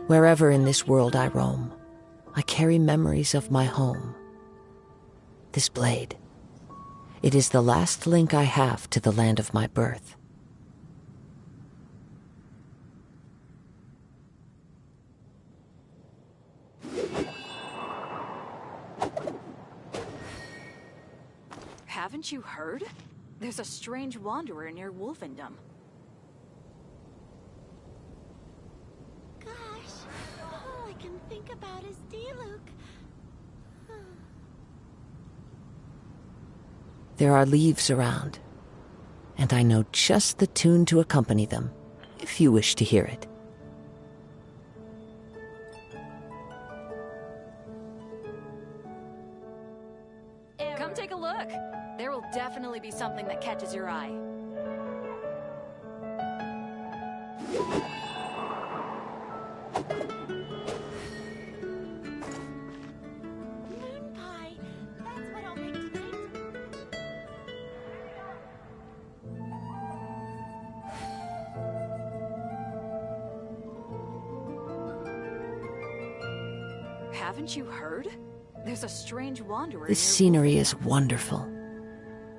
Wherever in this world I roam, I carry memories of my home. This blade, it is the last link I have to the land of my birth. Haven't you heard? There's a strange wanderer near Wolfendom. Gosh, all I can think about is Diluc. There are leaves around, and I know just the tune to accompany them, if you wish to hear it. Come take a look. There will definitely be something that catches your eye. Moon pie. That's what I'll make tonight. Haven't you heard? There's a strange wanderer This near scenery Wolfendom. is wonderful.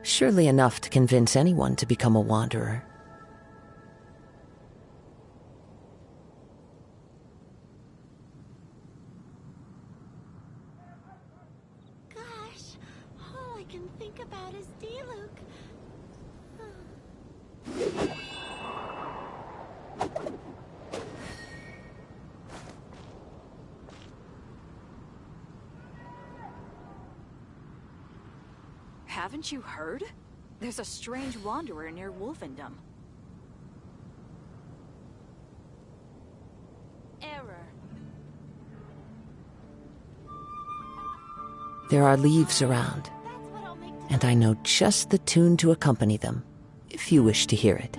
Surely enough to convince anyone to become a wanderer. Gosh, all I can think about is Diluc. Haven't you heard? There's a strange wanderer near Wolfendom. Error. There are leaves around, That's what I'll make tonight. and I know just the tune to accompany them, if you wish to hear it.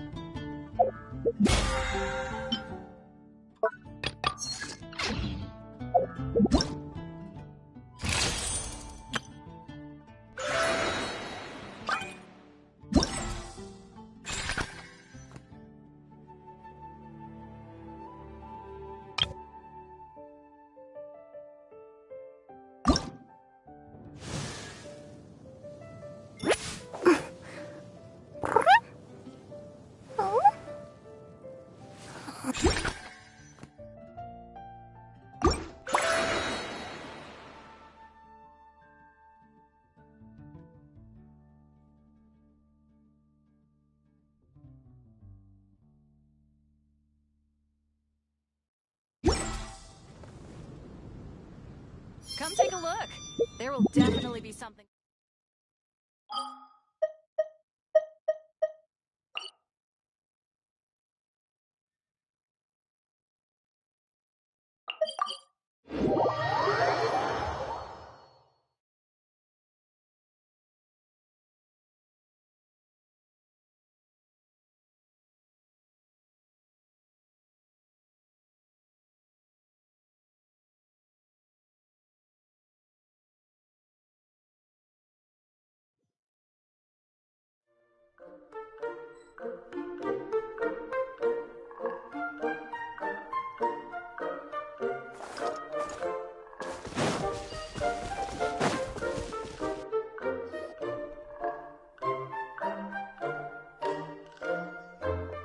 Come take a look. There will definitely be something.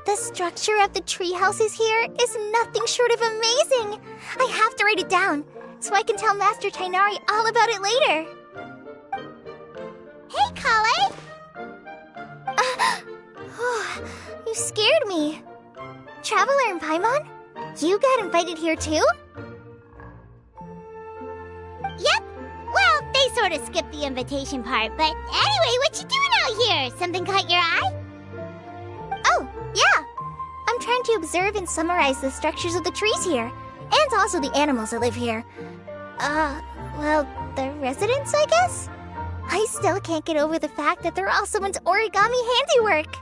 The structure of the tree houses here is nothing short of amazing. I have to write it down so I can tell Master Tainari all about it later. Hey, Kale! You scared me. Traveler and Paimon, you got invited here too? Yep. Well, they sort of skipped the invitation part, but anyway, what you doing out here? Something caught your eye? Oh, yeah. I'm trying to observe and summarize the structures of the trees here, and also the animals that live here. Well, the residents, I guess? I still can't get over the fact that they're all someone's origami handiwork.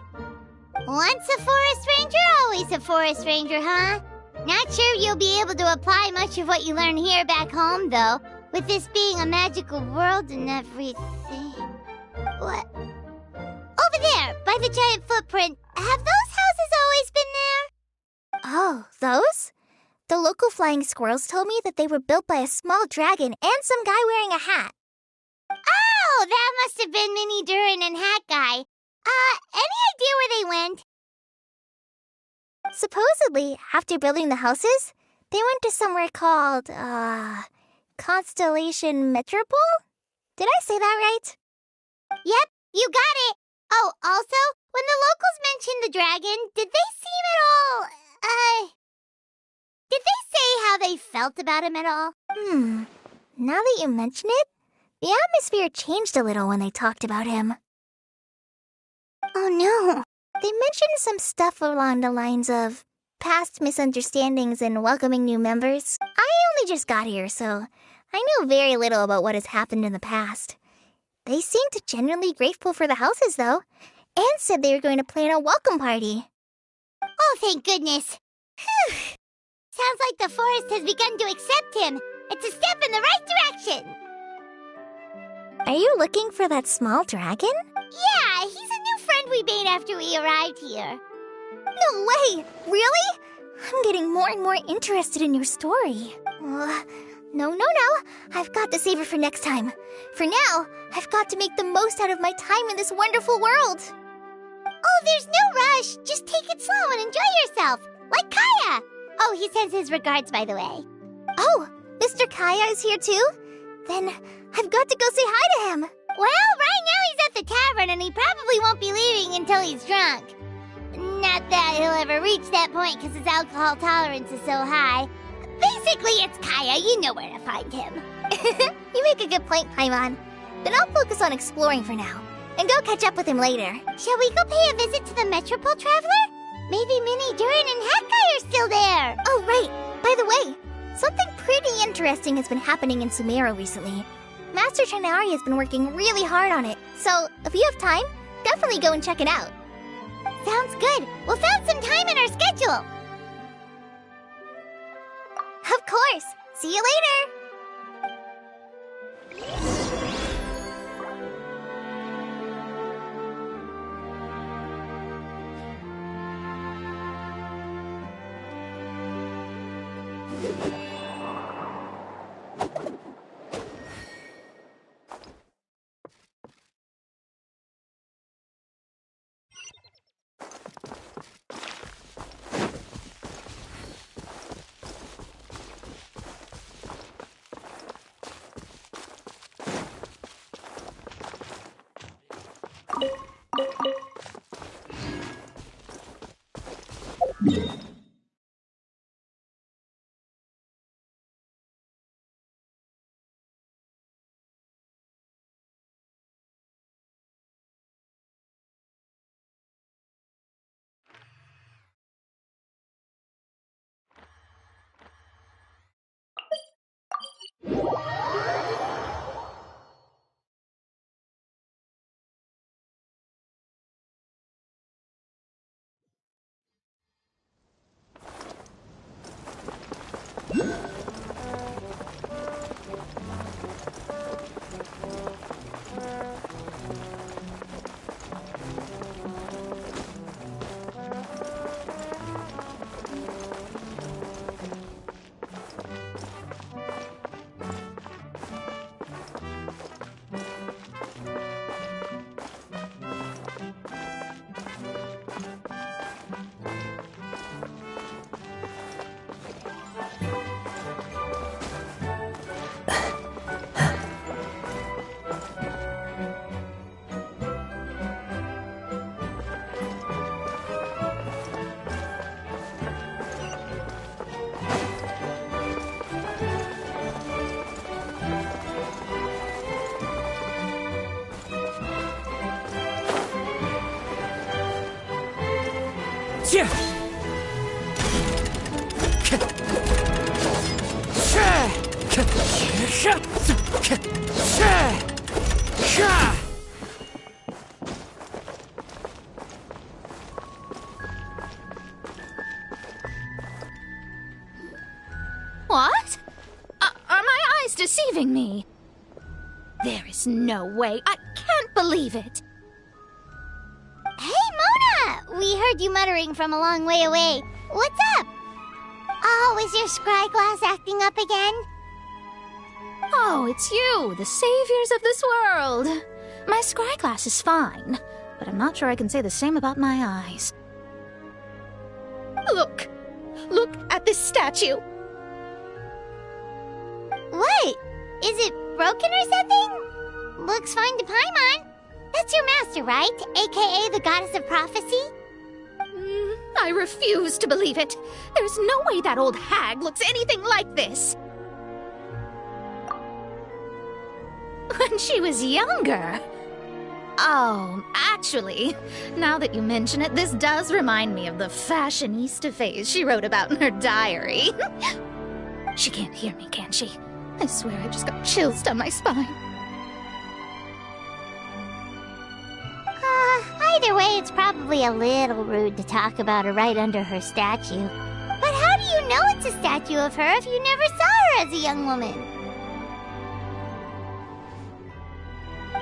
Once a forest ranger, always a forest ranger, huh? Not sure you'll be able to apply much of what you learn here back home, though, with this being a magical world and everything. What? Over there, by the giant footprint. Have those houses always been there? Oh, those? The local flying squirrels told me that they were built by a small dragon and some guy wearing a hat. Oh, that must have been Mini Durin and Hat Guy. Any idea where they went? Supposedly, after building the houses, they went to somewhere called, Constellation Metropole? Did I say that right? Yep, you got it. Oh, also, when the locals mentioned the dragon, did they seem at all, did they say how they felt about him at all? Now that you mention it, the atmosphere changed a little when they talked about him. Oh no. They mentioned some stuff along the lines of past misunderstandings and welcoming new members. I only just got here, so I know very little about what has happened in the past. They seemed genuinely grateful for the houses, though, and said they were going to plan a welcome party. Oh, thank goodness. Whew. Sounds like the forest has begun to accept him. It's a step in the right direction. Are you looking for that small dragon? Yeah, he's a new friend we made after we arrived here. No way! Really? I'm getting more and more interested in your story. No. I've got to save it for next time. For now, I've got to make the most out of my time in this wonderful world. Oh, there's no rush. Just take it slow and enjoy yourself. Like Kaya. Oh, he sends his regards, by the way. Oh, Mr. Kaya is here too? Then I've got to go say hi to him. Well, right now he's at the tavern and he probably won't be leaving until he's drunk. Not that he'll ever reach that point because his alcohol tolerance is so high. Basically, it's Kaya. You know where to find him. You make a good point, Paimon. Then I'll focus on exploring for now and go catch up with him later. Shall we go pay a visit to the Metropole Traveler? Maybe Mini Durin and Hatkai are still there. Oh, right. By the way, something pretty interesting has been happening in Sumeru recently. Master Trinari has been working really hard on it, so if you have time, definitely go and check it out. Sounds good. We'll find some time in our schedule. Of course. See you later. What? Are my eyes deceiving me? There is no way. I can't believe it. Hey, Mona! We heard you muttering from a long way away. What's up? Oh, Oh, is your scry glass acting up again? Oh, it's you, the saviors of this world. My scry glass is fine, but I'm not sure I can say the same about my eyes. Look! Look at this statue! What? Is it broken or something? Looks fine to Paimon. That's your master, right? AKA the goddess of prophecy? I refuse to believe it. There's no way that old hag looks anything like this. When she was younger. Oh, actually, now that you mention it, this does remind me of the fashionista phase she wrote about in her diary. She can't hear me, can she? I swear I just got chills down my spine. Either way, it's probably a little rude to talk about her right under her statue. But how do you know it's a statue of her if you never saw her as a young woman?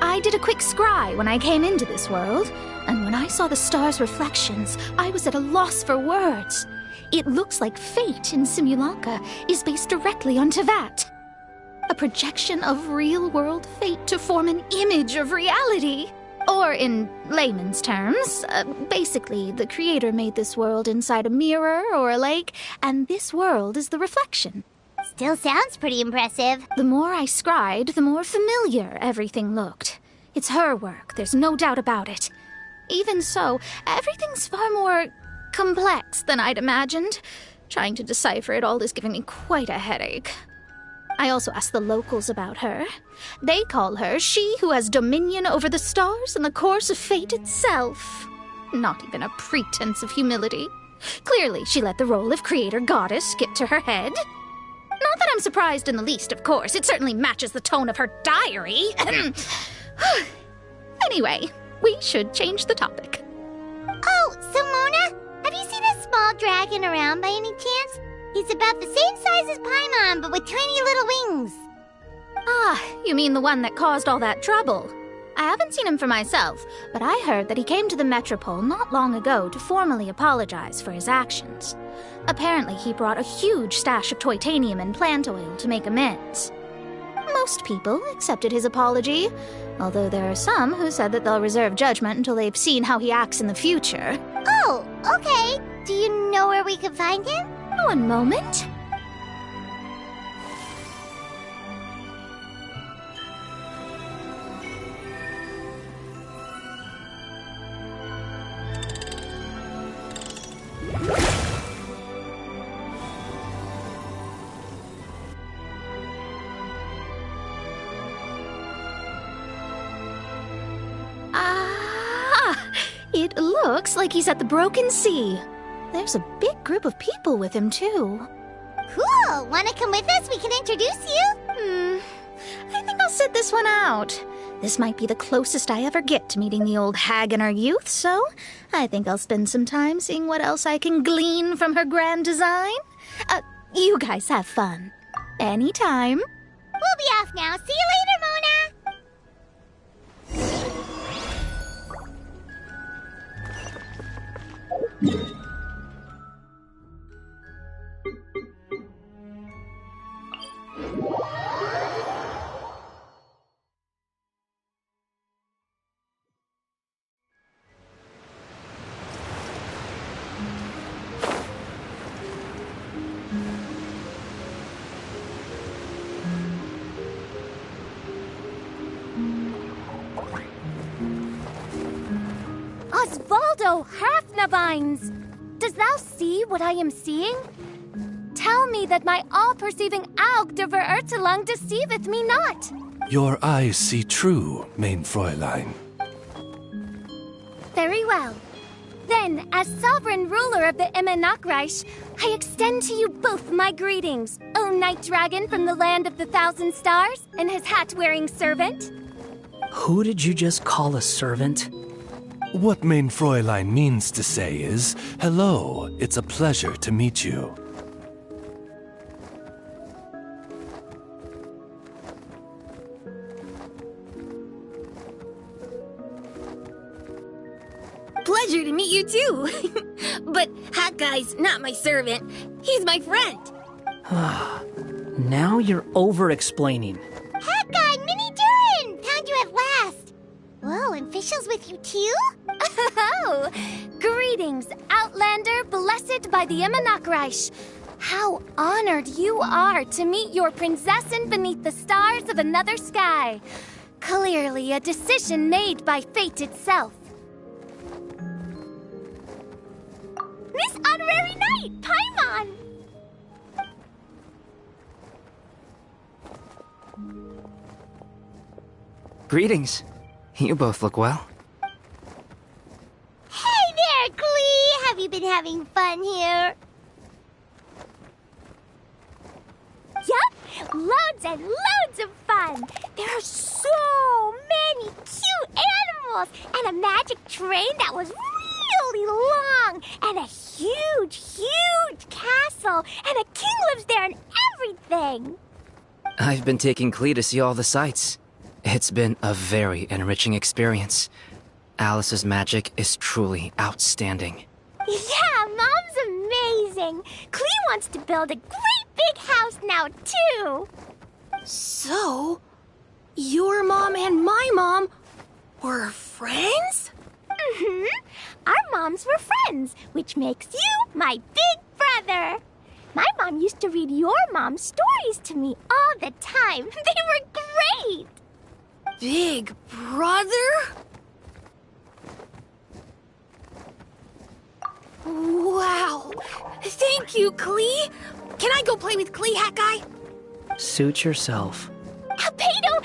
I did a quick scry when I came into this world, and when I saw the stars' reflections, I was at a loss for words. It looks like fate in Simulanka is based directly on Tevat. A projection of real-world fate to form an image of reality. Or in layman's terms, basically the creator made this world inside a mirror or a lake, and this world is the reflection. Still sounds pretty impressive. The more I scried, the more familiar everything looked. It's her work, there's no doubt about it. Even so, everything's far more complex than I'd imagined. Trying to decipher it all is giving me quite a headache. I also asked the locals about her. They call her she who has dominion over the stars and the course of fate itself. Not even a pretense of humility. Clearly, she let the role of creator goddess get to her head. Not that I'm surprised in the least, of course. It certainly matches the tone of her diary. Anyway, we should change the topic. Oh, so Mona, have you seen a small dragon around by any chance? He's about the same size as Paimon, but with tiny little wings. Ah, you mean the one that caused all that trouble? I haven't seen him for myself, but I heard that he came to the Metropole not long ago to formally apologize for his actions. Apparently, he brought a huge stash of Toitanium and plant oil to make amends. Most people accepted his apology, although there are some who said that they'll reserve judgment until they've seen how he acts in the future. Oh, okay. Do you know where we can find him? One moment. It looks like he's at the Broken Sea. There's a big group of people with him, too. Cool! Wanna come with us? We can introduce you? I think I'll sit this one out. This might be the closest I ever get to meeting the old hag in our youth, so I think I'll spend some time seeing what else I can glean from her grand design. You guys have fun. Anytime. We'll be off now. See you later, Mona! Osvaldo Hafnavines! Does thou see what I am seeing? Tell me that my all-perceiving Aug de Verurtelung deceiveth me not. Your eyes see true, mein Fräulein. Very well. Then, as sovereign ruler of the Immenachreich, I extend to you both my greetings, O Night Dragon from the land of the Thousand Stars, and his hat-wearing servant. Who did you just call a servant? What mein Fräulein means to say is, hello, it's a pleasure to meet you. Pleasure to meet you too. But Hat Guy's not my servant. He's my friend. Now you're over-explaining. Hat Guy, Mini Durin! Found you at last! Whoa, and Fischl's with you too? Oh, greetings, Outlander blessed by the Immonakreich. How honored you are to meet your prinzessin beneath the stars of another sky. Clearly a decision made by fate itself. Miss Honorary Knight, Paimon! Greetings. You both look well. Hey there, Klee! Have you been having fun here? Yup, loads and loads of fun. There are so many cute animals and a magic train that was really long and a huge, huge castle and a king lives there and everything. I've been taking Klee to see all the sights. It's been a very enriching experience. Alice's magic is truly outstanding. Yeah, Mom's amazing. Klee wants to build a great big house now, too. So, your mom and my mom were friends? Mm-hmm. Our moms were friends, which makes you my big brother. My mom used to read your mom's stories to me all the time. They were great. Big brother? Wow. Thank you, Klee. Can I go play with Klee, Hat Guy? Suit yourself. Albedo,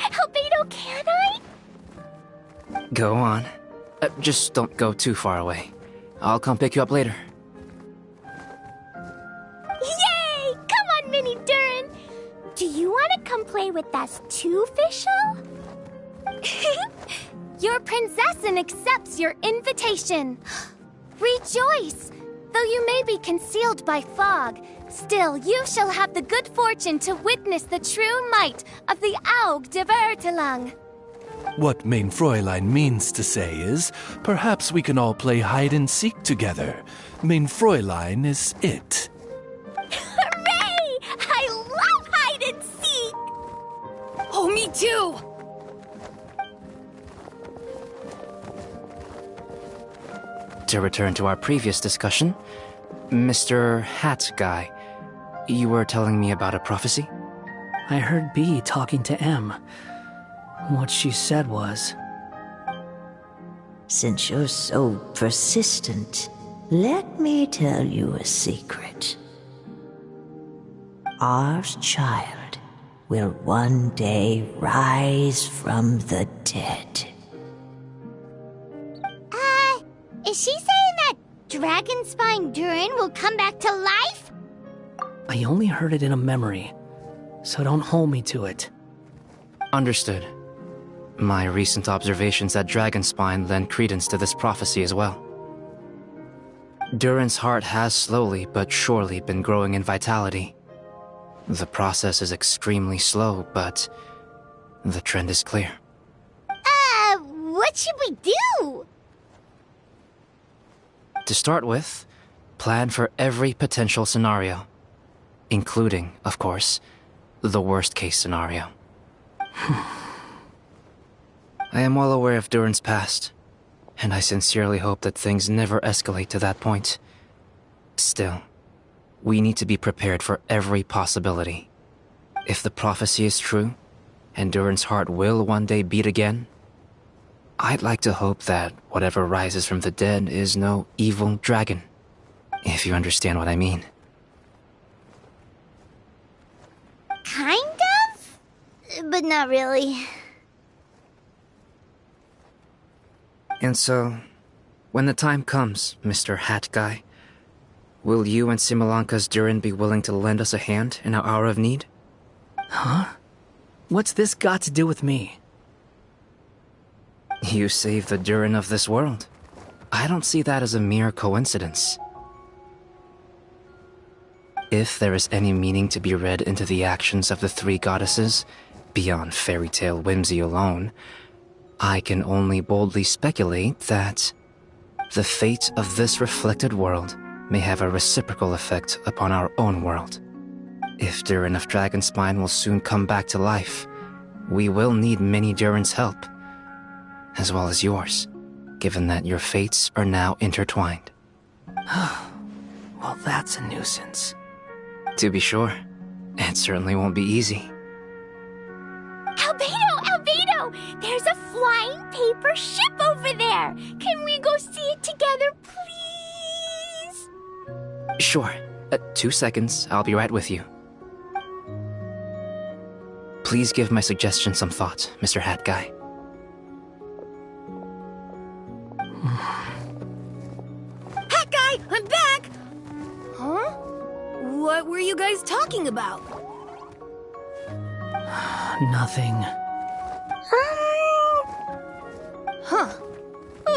can I? Go on. Just don't go too far away. I'll come pick you up later. Yay! Come on, Mini Durin. Do you want to come play with us too, Fischl? Your prinzessin accepts your invitation. Rejoice! Though you may be concealed by fog, still you shall have the good fortune to witness the true might of the Aug de Vertelang. What Mein Fräulein means to say is, perhaps we can all play hide and seek together. Mein Fräulein is it. Hooray! I love hide and seek! Oh, me too! To return to our previous discussion, Mr. Hat Guy, you were telling me about a prophecy? I heard B talking to M. What she said was, Since you're so persistent, let me tell you a secret. Our child will one day rise from the dead. Is she saying that Dragonspine Durin will come back to life? I only heard it in a memory, so don't hold me to it. Understood. My recent observations at Dragonspine lend credence to this prophecy as well. Durin's heart has slowly but surely been growing in vitality. The process is extremely slow, but the trend is clear. What should we do? To start with, plan for every potential scenario, including, of course, the worst-case scenario. I am well aware of Durin's past, and I sincerely hope that things never escalate to that point. Still, we need to be prepared for every possibility. If the prophecy is true, and Durin's heart will one day beat again, I'd like to hope that whatever rises from the dead is no evil dragon, if you understand what I mean. Kind of? But not really. And so, when the time comes, Mr. Hat Guy, will you and Simolanka's Durin be willing to lend us a hand in our hour of need? Huh? What's this got to do with me? You saved the Durin of this world. I don't see that as a mere coincidence. If there is any meaning to be read into the actions of the three goddesses, beyond fairy tale whimsy alone, I can only boldly speculate that the fate of this reflected world may have a reciprocal effect upon our own world. If Durin of Dragonspine will soon come back to life, we will need Mini Durin's help, as well as yours, given that your fates are now intertwined. Well, that's a nuisance. To be sure, it certainly won't be easy. Albedo! There's a flying paper ship over there! Can we go see it together, please? Sure. 2 seconds, I'll be right with you. Please give my suggestion some thought, Mr. Hat Guy. Hat Guy, I'm back! Huh? What were you guys talking about? Nothing. Huh.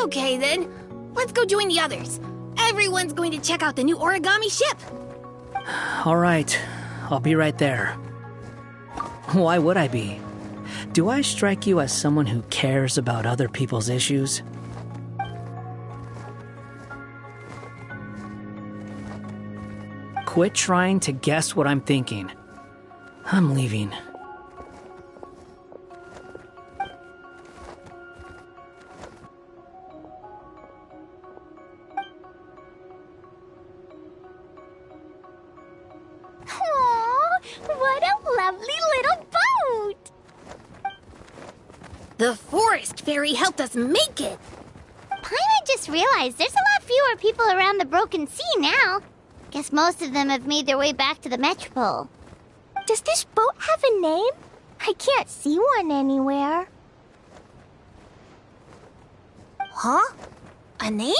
Okay then. Let's go join the others. Everyone's going to check out the new origami ship. All right, I'll be right there. Why would I be? Do I strike you as someone who cares about other people's issues? Quit trying to guess what I'm thinking. I'm leaving. What a lovely little boat! The forest fairy helped us make it. Paimon just realized there's a lot fewer people around the Broken Sea now. Guess most of them have made their way back to the Metropole. Does this boat have a name? I can't see one anywhere. Huh? A name?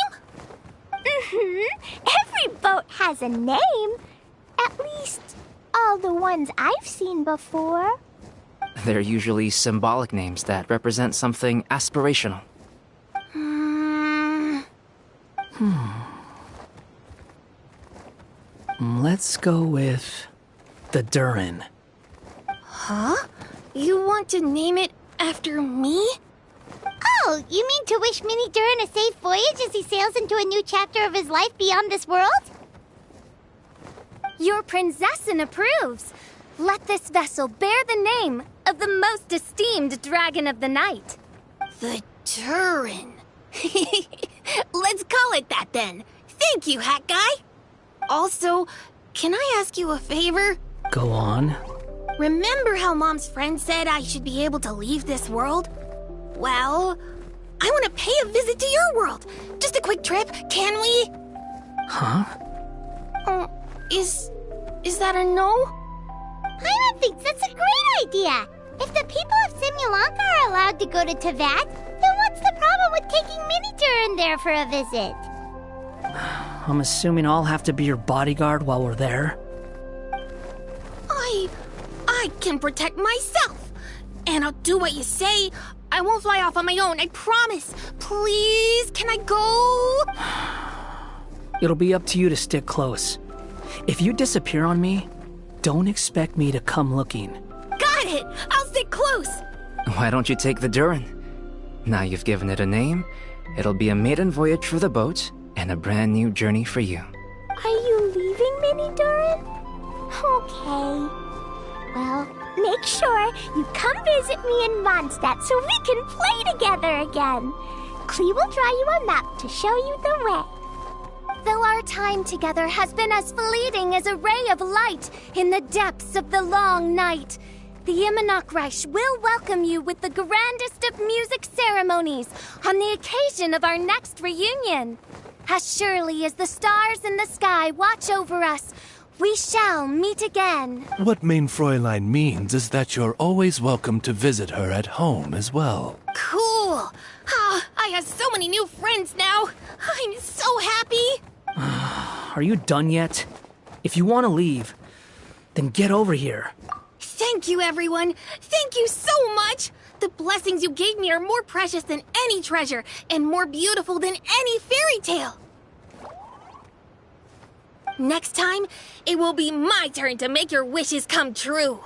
Every boat has a name. At least, all the ones I've seen before. They're usually symbolic names that represent something aspirational. Let's go with the Durin. Huh? You want to name it after me? Oh, you mean to wish Mini Durin a safe voyage as he sails into a new chapter of his life beyond this world? Your princessin approves. Let this vessel bear the name of the most esteemed dragon of the night. The Durin. Let's call it that then. Thank you, Hat Guy. Also, can I ask you a favor? Go on. Remember how Mom's friend said I should be able to leave this world? Well, I want to pay a visit to your world. Just a quick trip, can we? Huh? Is that a no? Paimon thinks that's a great idea. If the people of Simulanka are allowed to go to Teyvat, then what's the problem with taking Mini Durin there for a visit? I'm assuming I'll have to be your bodyguard while we're there. I can protect myself. And I'll do what you say. I won't fly off on my own, I promise. Please, can I go? It'll be up to you to stick close. If you disappear on me, don't expect me to come looking. Got it! I'll stick close! Why don't you take the Durin? Now you've given it a name, it'll be a maiden voyage for the boat and a brand new journey for you. Are you leaving, Mini Durin? Okay. Well, make sure you come visit me in Mondstadt so we can play together again. Klee will draw you a map to show you the way. Though our time together has been as fleeting as a ray of light in the depths of the long night, the Imanakreich will welcome you with the grandest of music ceremonies on the occasion of our next reunion. As surely as the stars in the sky watch over us, we shall meet again. What Mein Fräulein means is that you're always welcome to visit her at home as well. Cool! I have so many new friends now. I'm so happy. Are you done yet? If you want to leave, then get over here. Thank you, everyone. Thank you so much. The blessings you gave me are more precious than any treasure and more beautiful than any fairy tale. Next time, it will be my turn to make your wishes come true.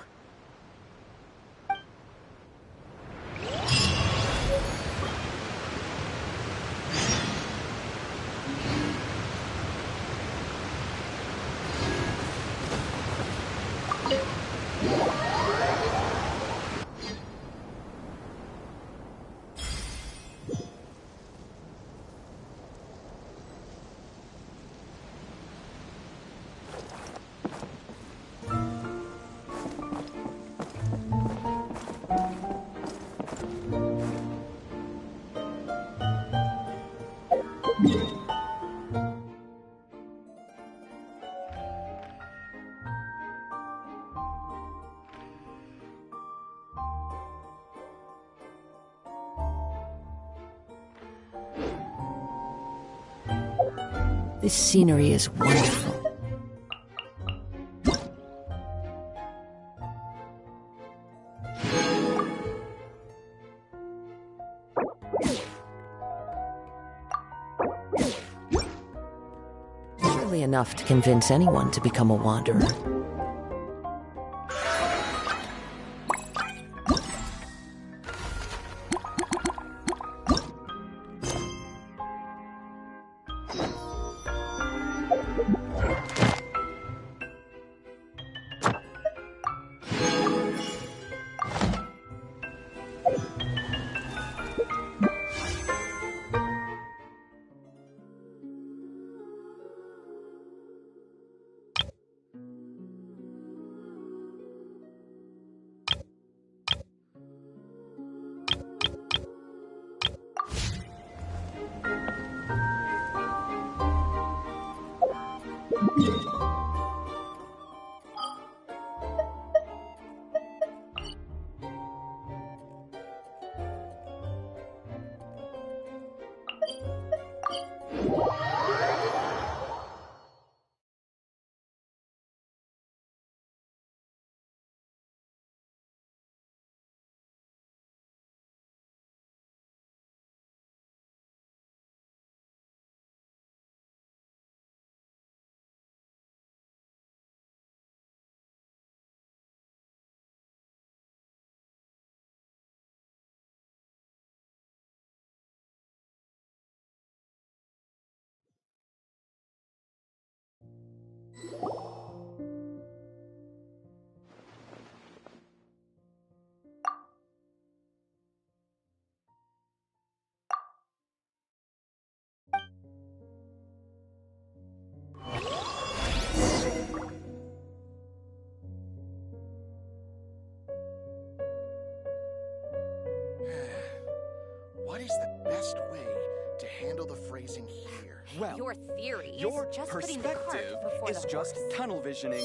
This scenery is wonderful. Surely enough to convince anyone to become a wanderer. What is the best way to handle the phrasing here? Well, Your theory your is just putting the cart perspective before is the just horse. tunnel visioning.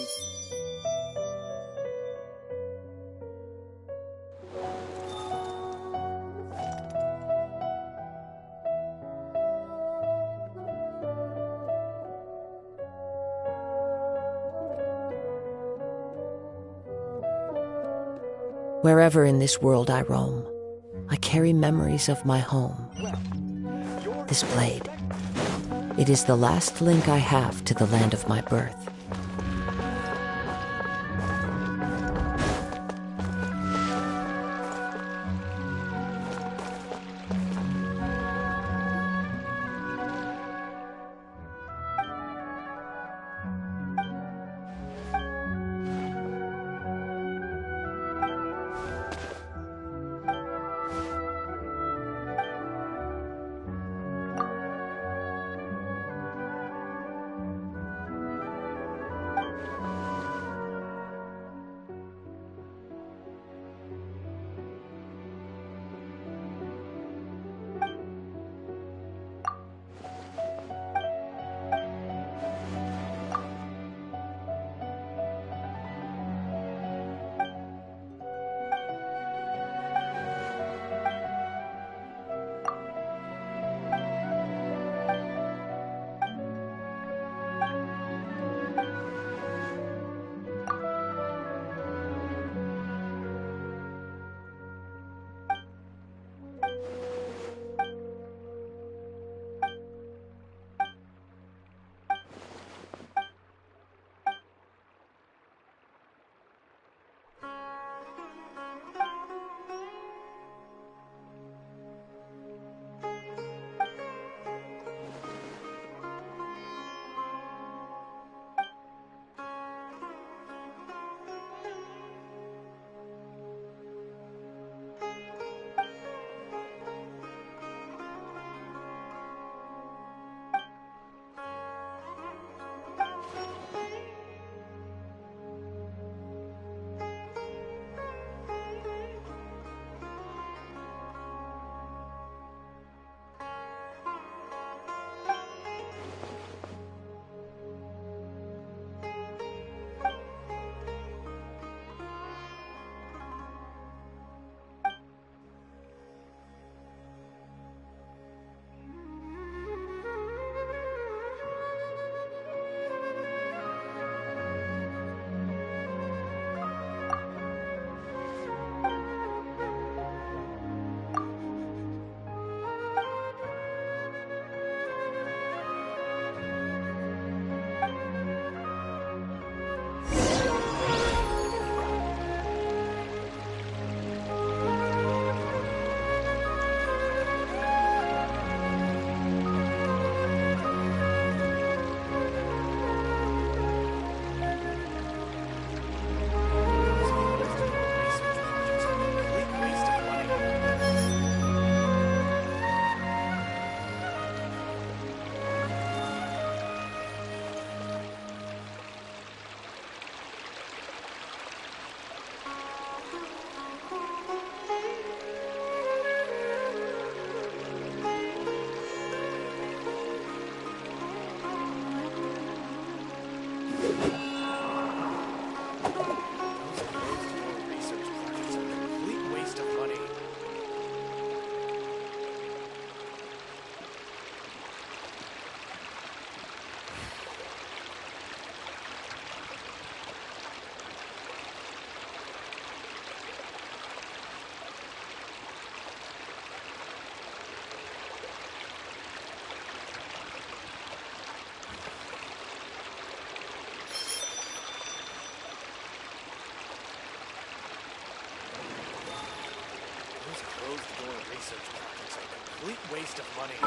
Wherever in this world I roam, I carry memories of my home. This blade, it is the last link I have to the land of my birth. Closed-door research projects are a complete waste of money.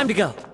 Time to go.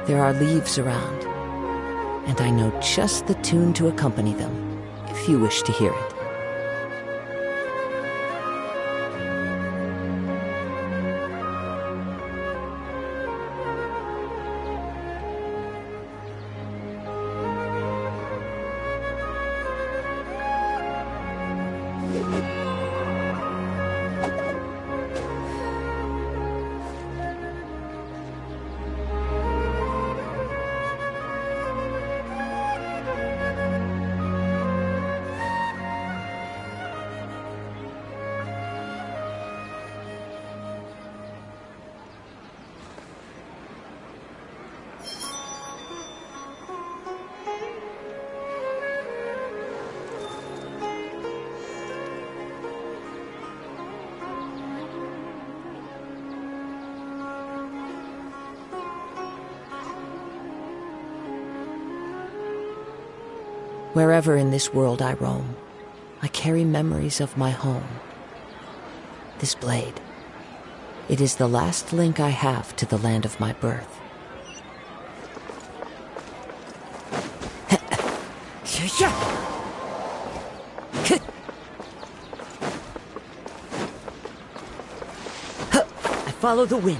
There are leaves around, and I know just the tune to accompany them, if you wish to hear it. Wherever in this world I roam, I carry memories of my home. This blade, it is the last link I have to the land of my birth. I follow the wind.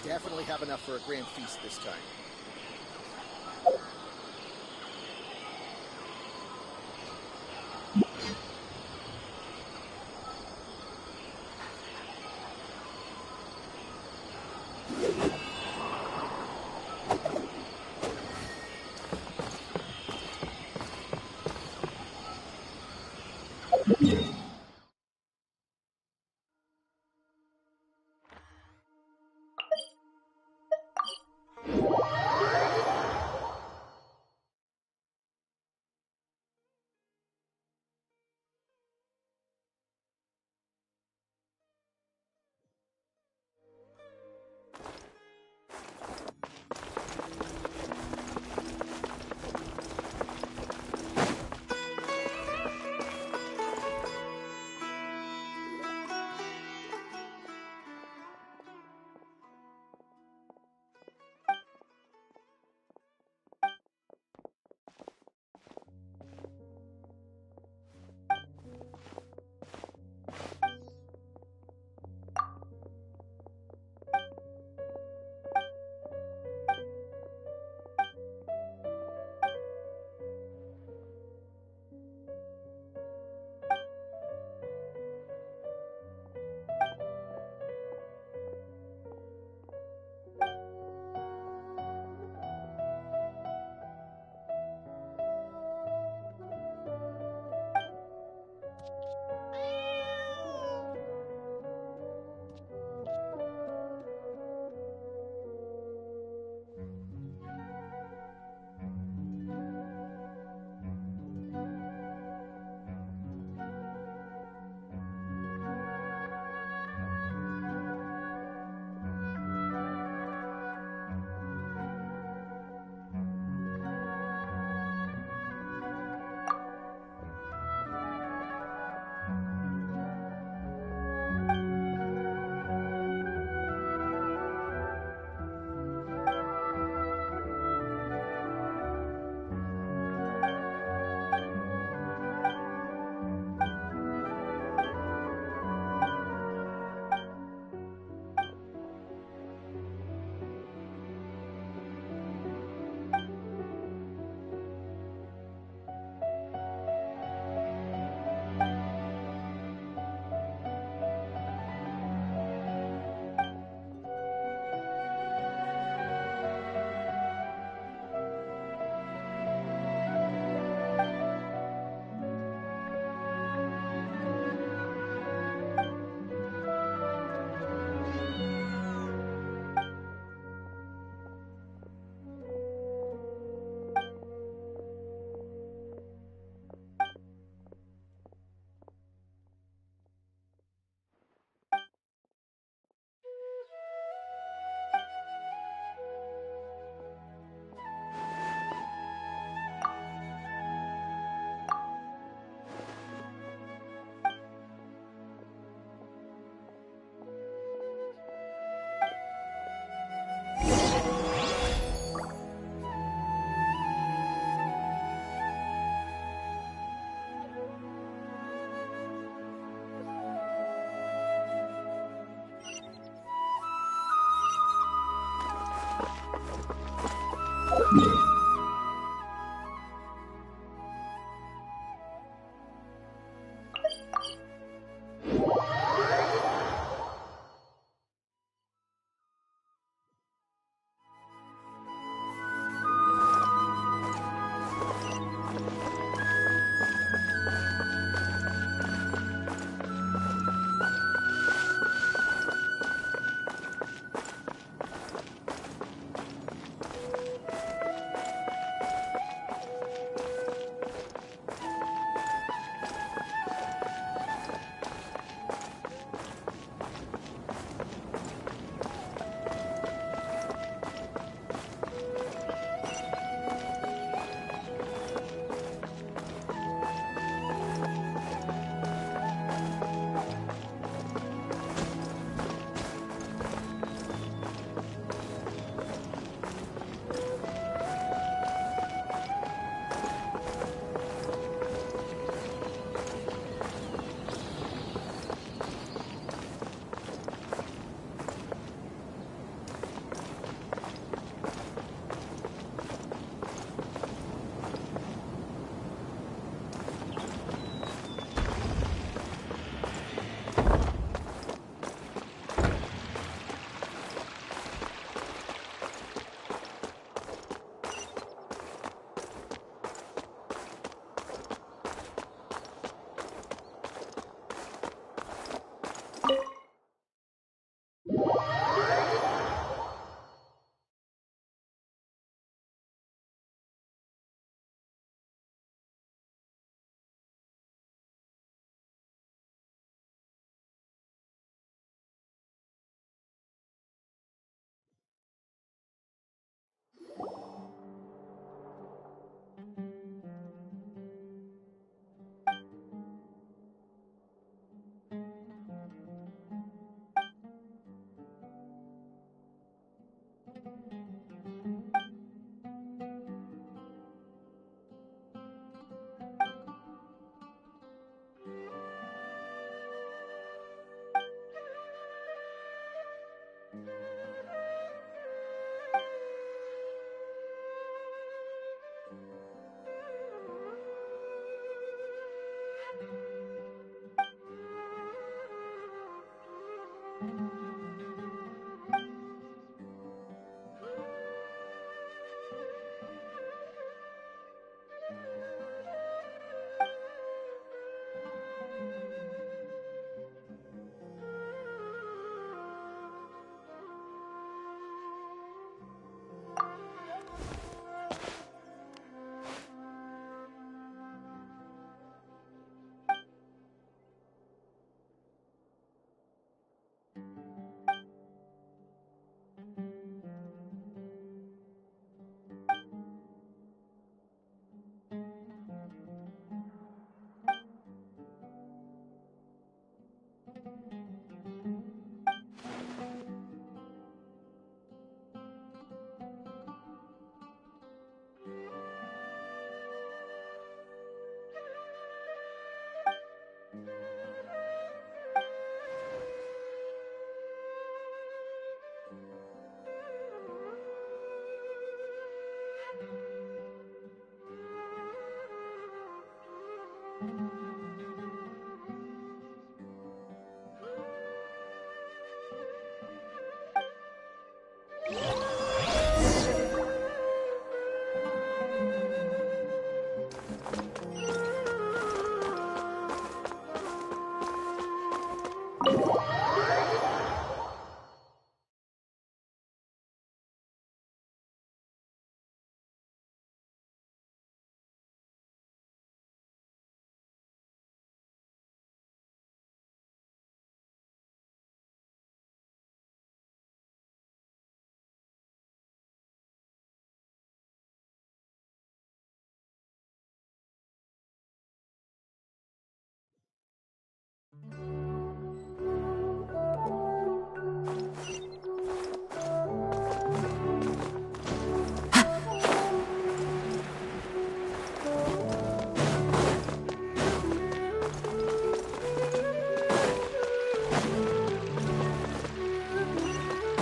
Definitely have enough for a grand feast this time.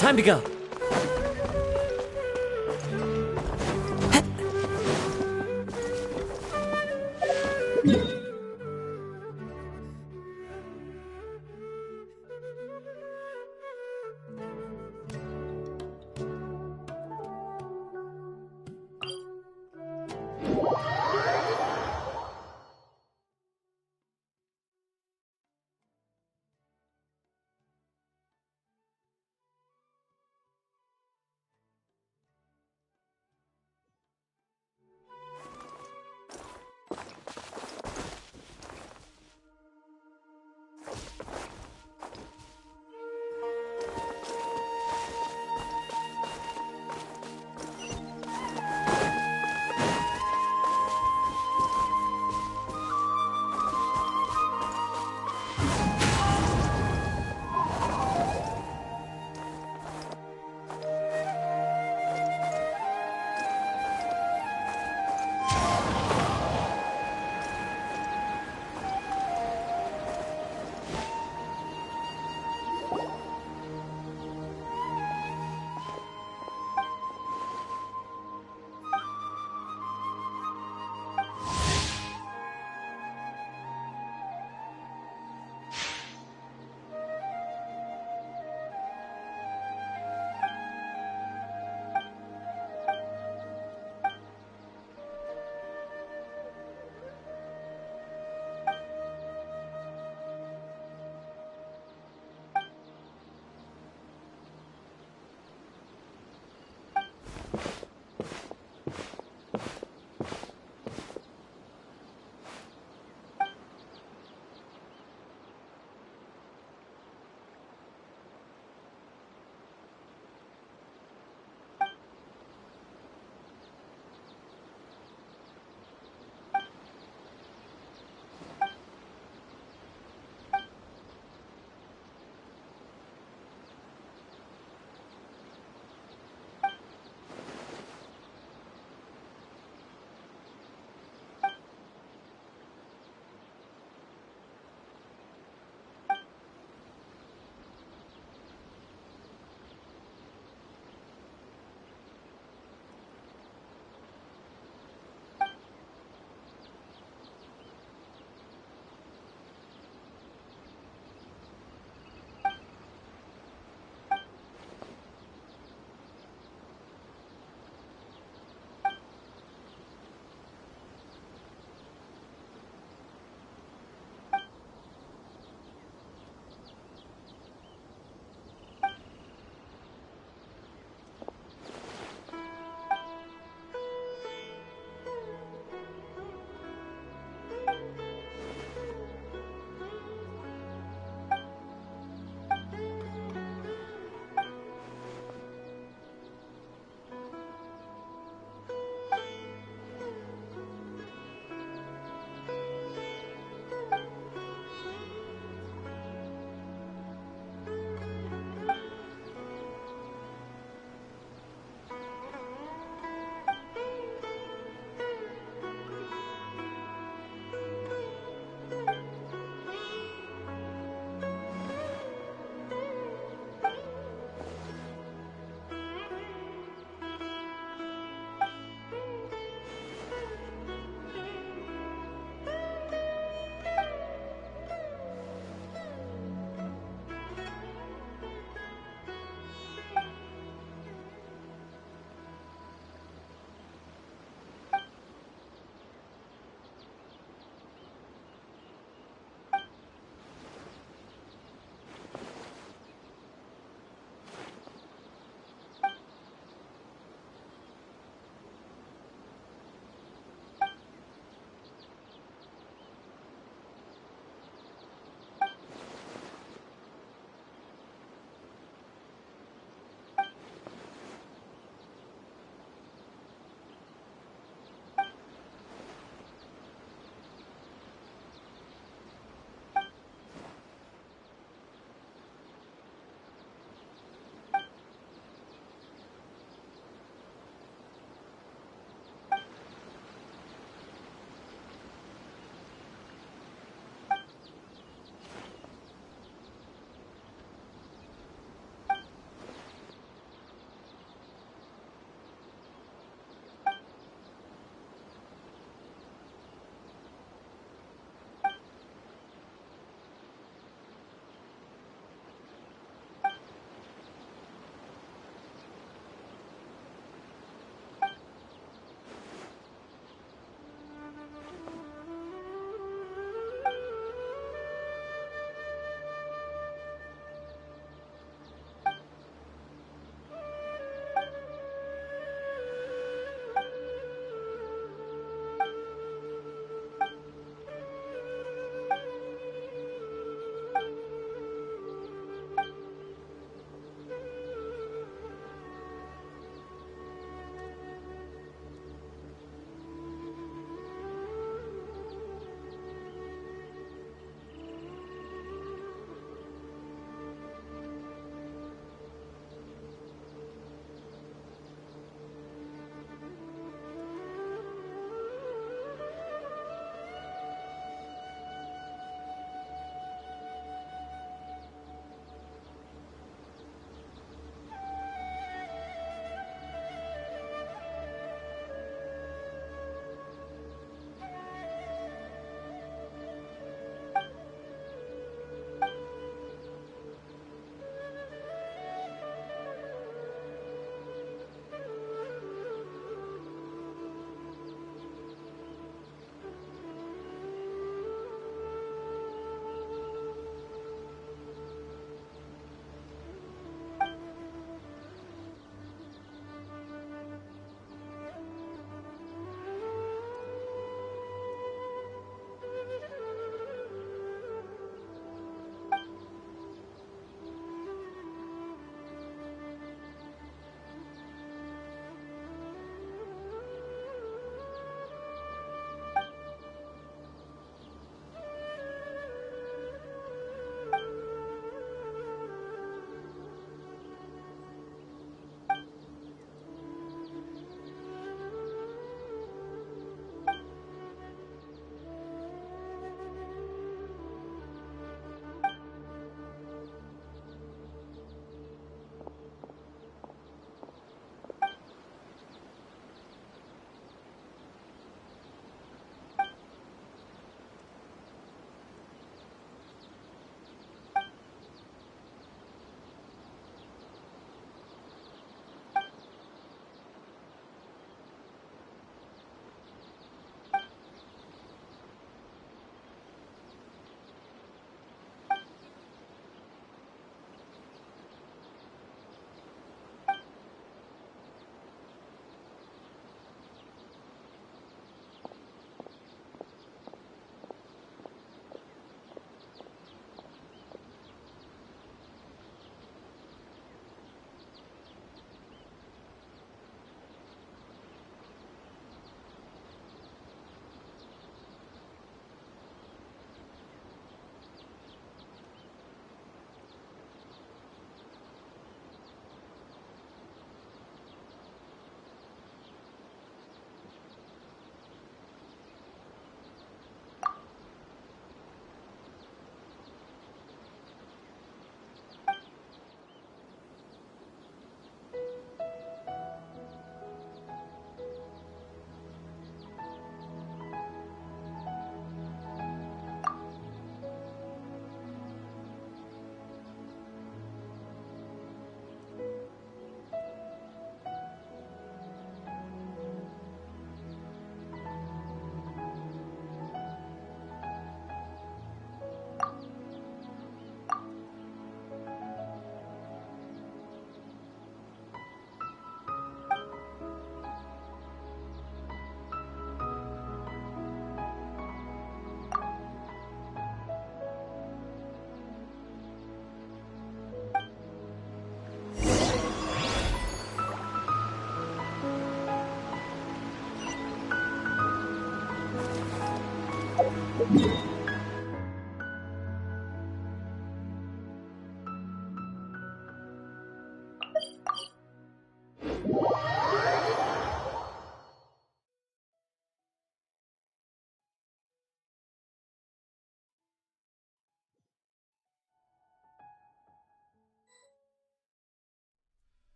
Time to go.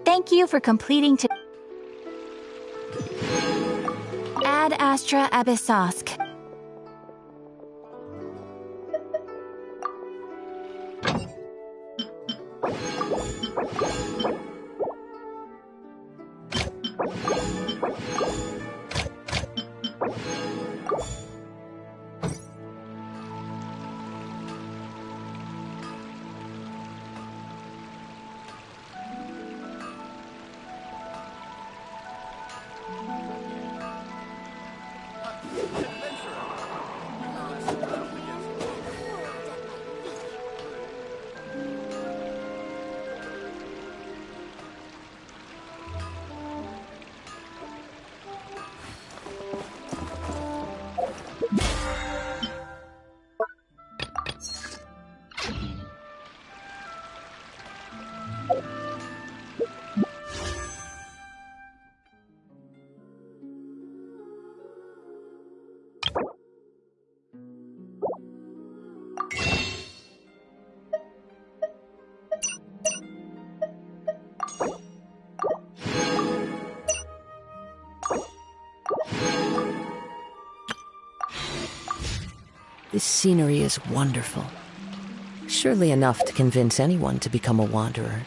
Thank you for completing to Ad Astra Abyssosk. This scenery is wonderful. Surely enough to convince anyone to become a wanderer.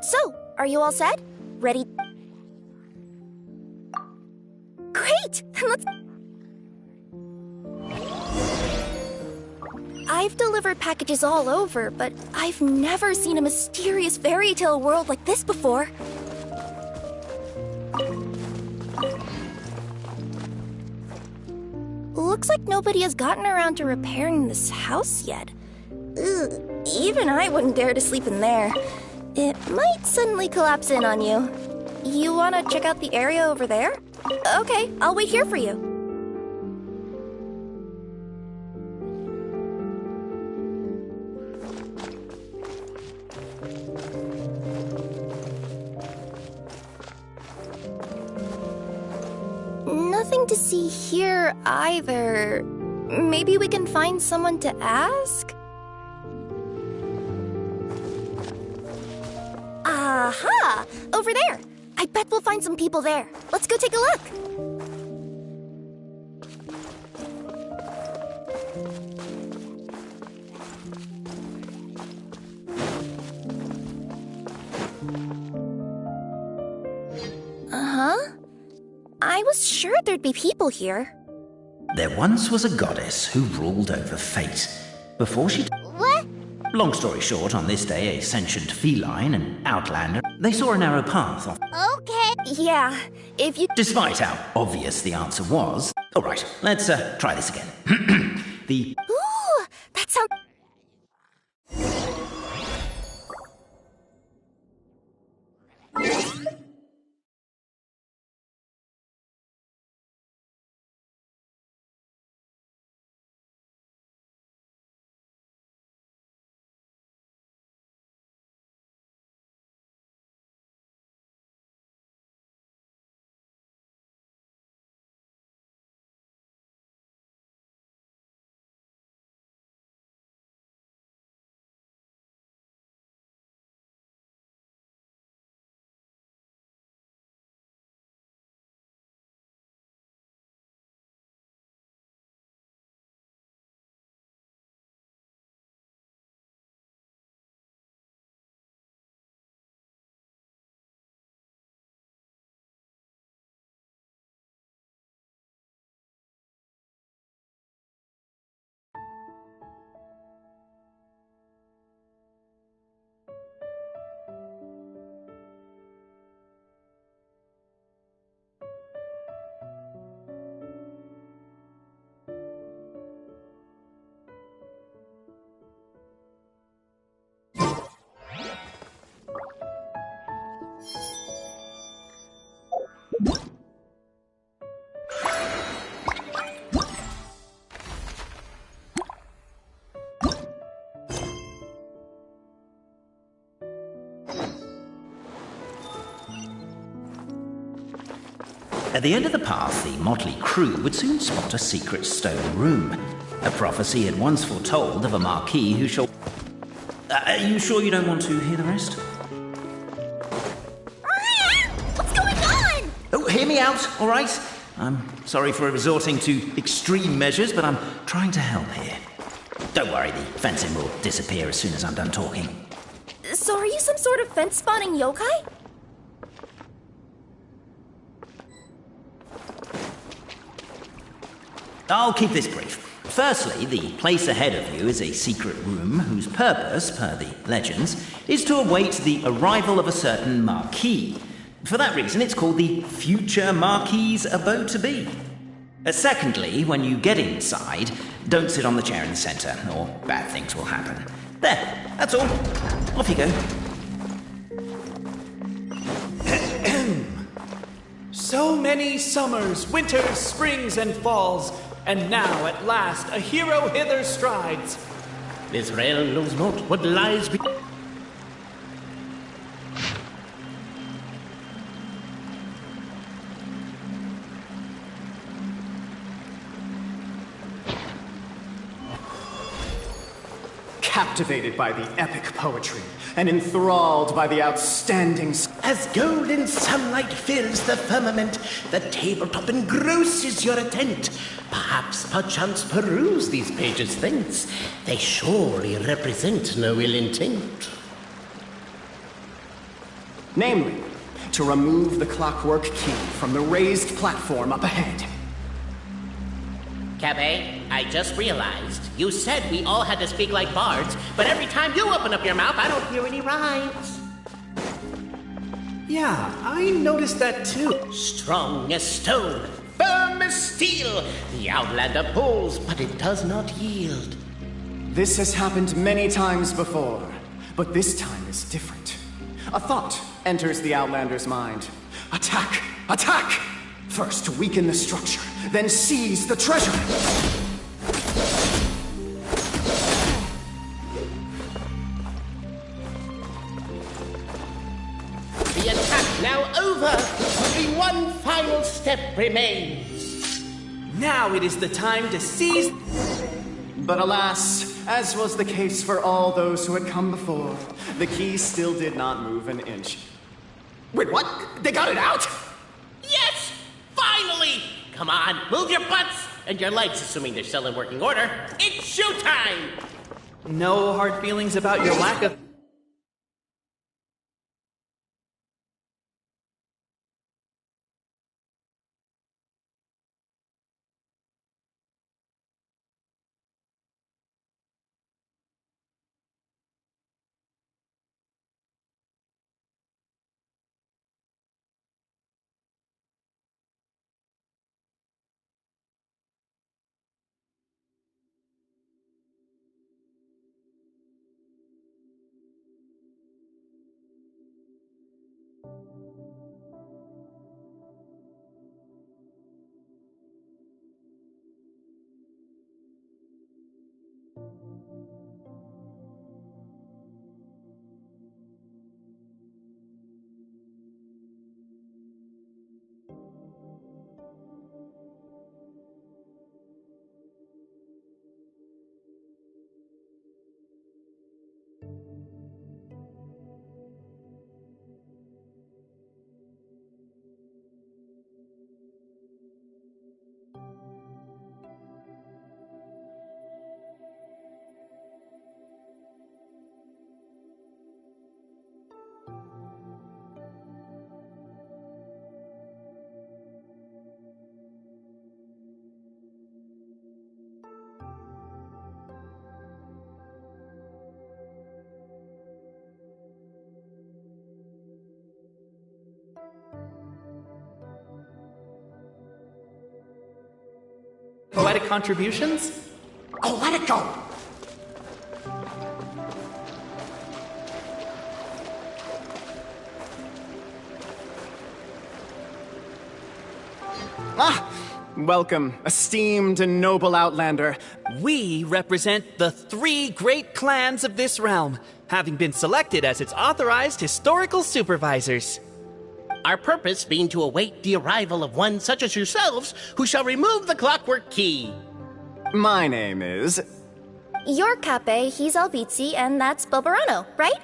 So, are you all set? Ready? Great! Let's... I've delivered packages all over, but I've never seen a mysterious fairy tale world like this before. Looks like nobody has gotten around to repairing this house yet. Ugh, even I wouldn't dare to sleep in there. It might suddenly collapse in on you. You want to check out the area over there? Okay, I'll wait here for you. Nothing to see here either. Maybe we can find someone to ask? Aha! Over there! I bet we'll find some people there. Let's go take a look. Uh-huh. I was sure there'd be people here. There once was a goddess who ruled over fate. Before she... What? Long story short, on this day, a sentient feline, an outlander, they saw a narrow path off. Okay. Yeah, if you... Despite how obvious the answer was... Alright, let's try this again. The... Ooh, that sounds... At the end of the path, the motley crew would soon spot a secret stone room. A prophecy had once foretold of a marquis who shall... Are you sure you don't want to hear the rest? What's going on? Oh, hear me out, all right? I'm sorry for resorting to extreme measures, but I'm trying to help here. Don't worry, the fencing will disappear as soon as I'm done talking. So are you some sort of fence-spawning yokai? I'll keep this brief. Firstly, the place ahead of you is a secret room whose purpose, per the legends, is to await the arrival of a certain marquis. For that reason, it's called the future marquis's abode-to-be. Secondly, when you get inside, don't sit on the chair in the center, or bad things will happen. There, that's all. Off you go. So many summers, winters, springs, and falls, and now at last a hero hither strides. Israel knows not what lies be... Captivated by the epic poetry and enthralled by the outstanding... As golden sunlight fills the firmament, the tabletop engrosses your attent. Perchance peruse these pages thence. They surely represent no ill intent. Namely, to remove the clockwork key from the raised platform up ahead. Cabe, I just realized you said we all had to speak like bards, but every time you open up your mouth, I don't hear any rhymes. Yeah, I noticed that too. Strong as stone, firm as steel, the Outlander pulls, but it does not yield. This has happened many times before, but this time is different. A thought enters the Outlander's mind. Attack! Attack! First, weaken the structure, then seize the treasure! The attack now over! Only one final step remains. Now it is the time to seize... But alas, as was the case for all those who had come before, the key still did not move an inch. Wait, what? They got it out? Yes! Finally! Come on, move your butts! And your legs, assuming they're still in working order. It's showtime! No hard feelings about your lack of... Poetic contributions? Oh, let it go! Welcome, esteemed and noble Outlander. We represent the 3 great clans of this realm, having been selected as its authorized historical supervisors. Our purpose being to await the arrival of one such as yourselves who shall remove the clockwork key. My name is... You're Cape, he's Albizzi, and that's Bobarano, right?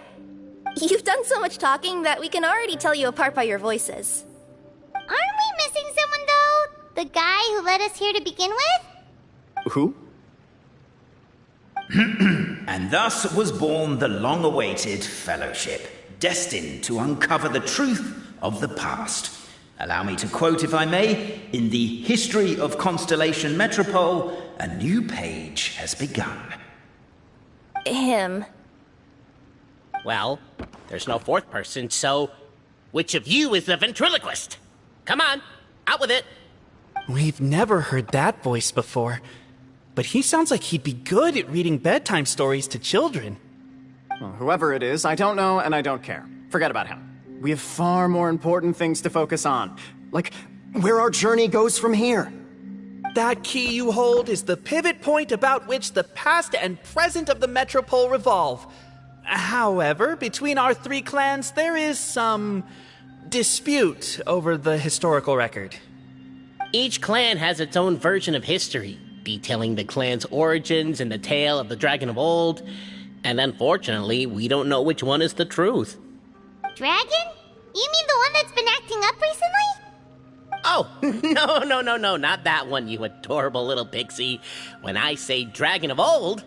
You've done so much talking that we can already tell you apart by your voices. Aren't we missing someone, though? The guy who led us here to begin with? Who? And thus was born the long-awaited fellowship, destined to uncover the truth of the past. Allow me to quote, if I may, in the history of Constellation Metropole, a new page has begun. Him. Well, there's no fourth person, so which of you is the ventriloquist? Come on, out with it. We've never heard that voice before, but he sounds like he'd be good at reading bedtime stories to children. Well, whoever it is, I don't know and I don't care. Forget about him. We have far more important things to focus on, like where our journey goes from here. That key you hold is the pivot point about which the past and present of the Metropole revolve. However, between our three clans, there is some dispute over the historical record. Each clan has its own version of history, detailing the clan's origins and the tale of the Dragon of Old, and unfortunately, we don't know which one is the truth. Dragon? You mean the one that's been acting up recently? Oh, no, not that one, you adorable little pixie. When I say Dragon of Old...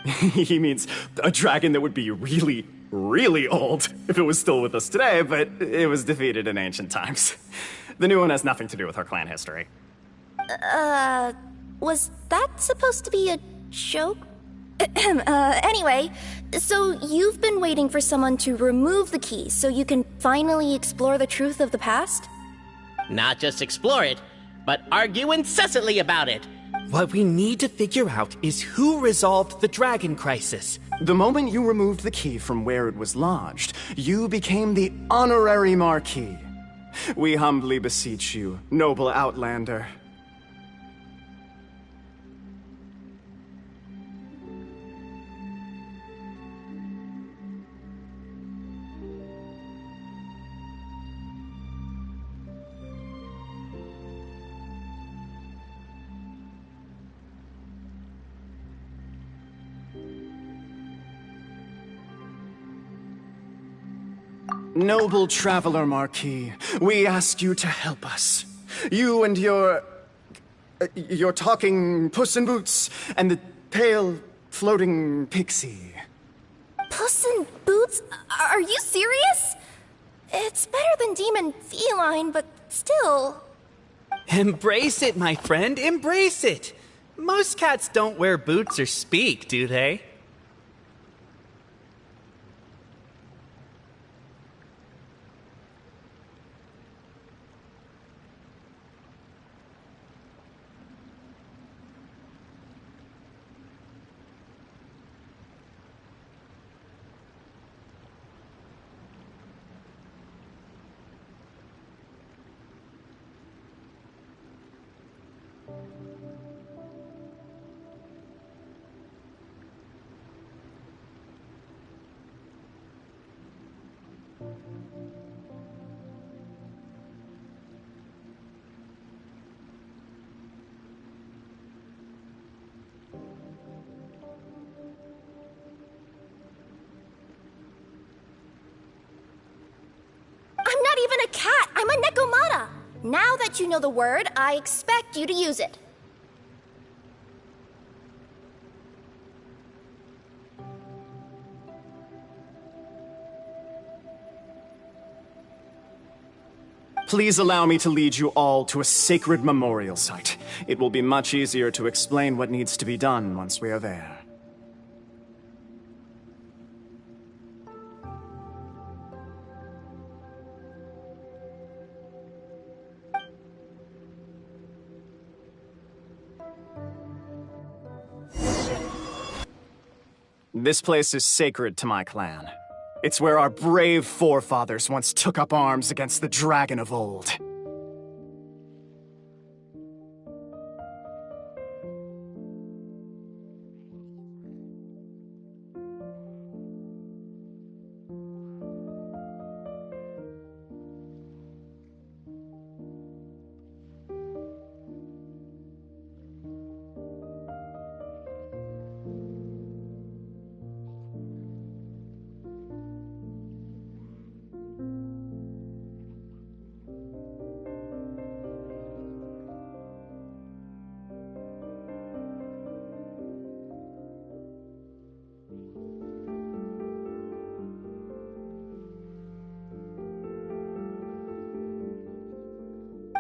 He means a dragon that would be really, really old if it was still with us today, but it was defeated in ancient times. The new one has nothing to do with our clan history. Was that supposed to be a joke? Anyway, so you've been waiting for someone to remove the key so you can finally explore the truth of the past? Not just explore it, but argue incessantly about it. What we need to figure out is who resolved the dragon crisis. The moment you removed the key from where it was lodged, you became the honorary Marquis. We humbly beseech you, noble Outlander. Noble traveler Marquis, we ask you to help us. You and your talking Puss in Boots and the pale floating pixie. Puss in Boots? Are you serious? It's better than demon feline, but still. Embrace it, my friend, embrace it. Most cats don't wear boots or speak, do they? I'm not even a cat, I'm a Nekomata! Now that you know the word, I expect you to use it. Please allow me to lead you all to a sacred memorial site. It will be much easier to explain what needs to be done once we are there. This place is sacred to my clan. It's where our brave forefathers once took up arms against the Dragon of Old.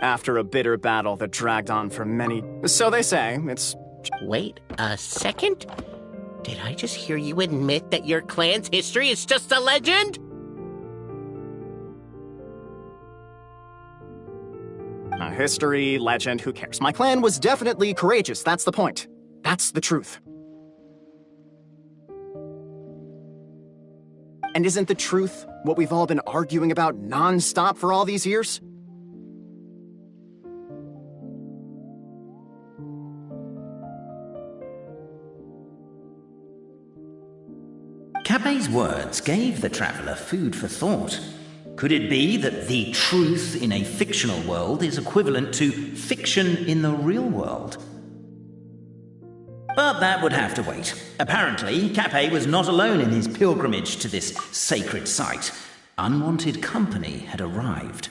After a bitter battle that dragged on for many... So they say, it's... Wait a second? Did I just hear you admit that your clan's history is just a legend? History, legend, who cares? My clan was definitely courageous, that's the point. That's the truth. And isn't the truth what we've all been arguing about non-stop for all these years? Capet's words gave the traveller food for thought. Could it be that the truth in a fictional world is equivalent to fiction in the real world? But that would have to wait. Apparently, Capet was not alone in his pilgrimage to this sacred site. Unwanted company had arrived.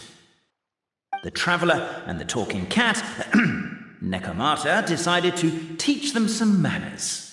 The traveller and the talking cat, Nekomata, decided to teach them some manners.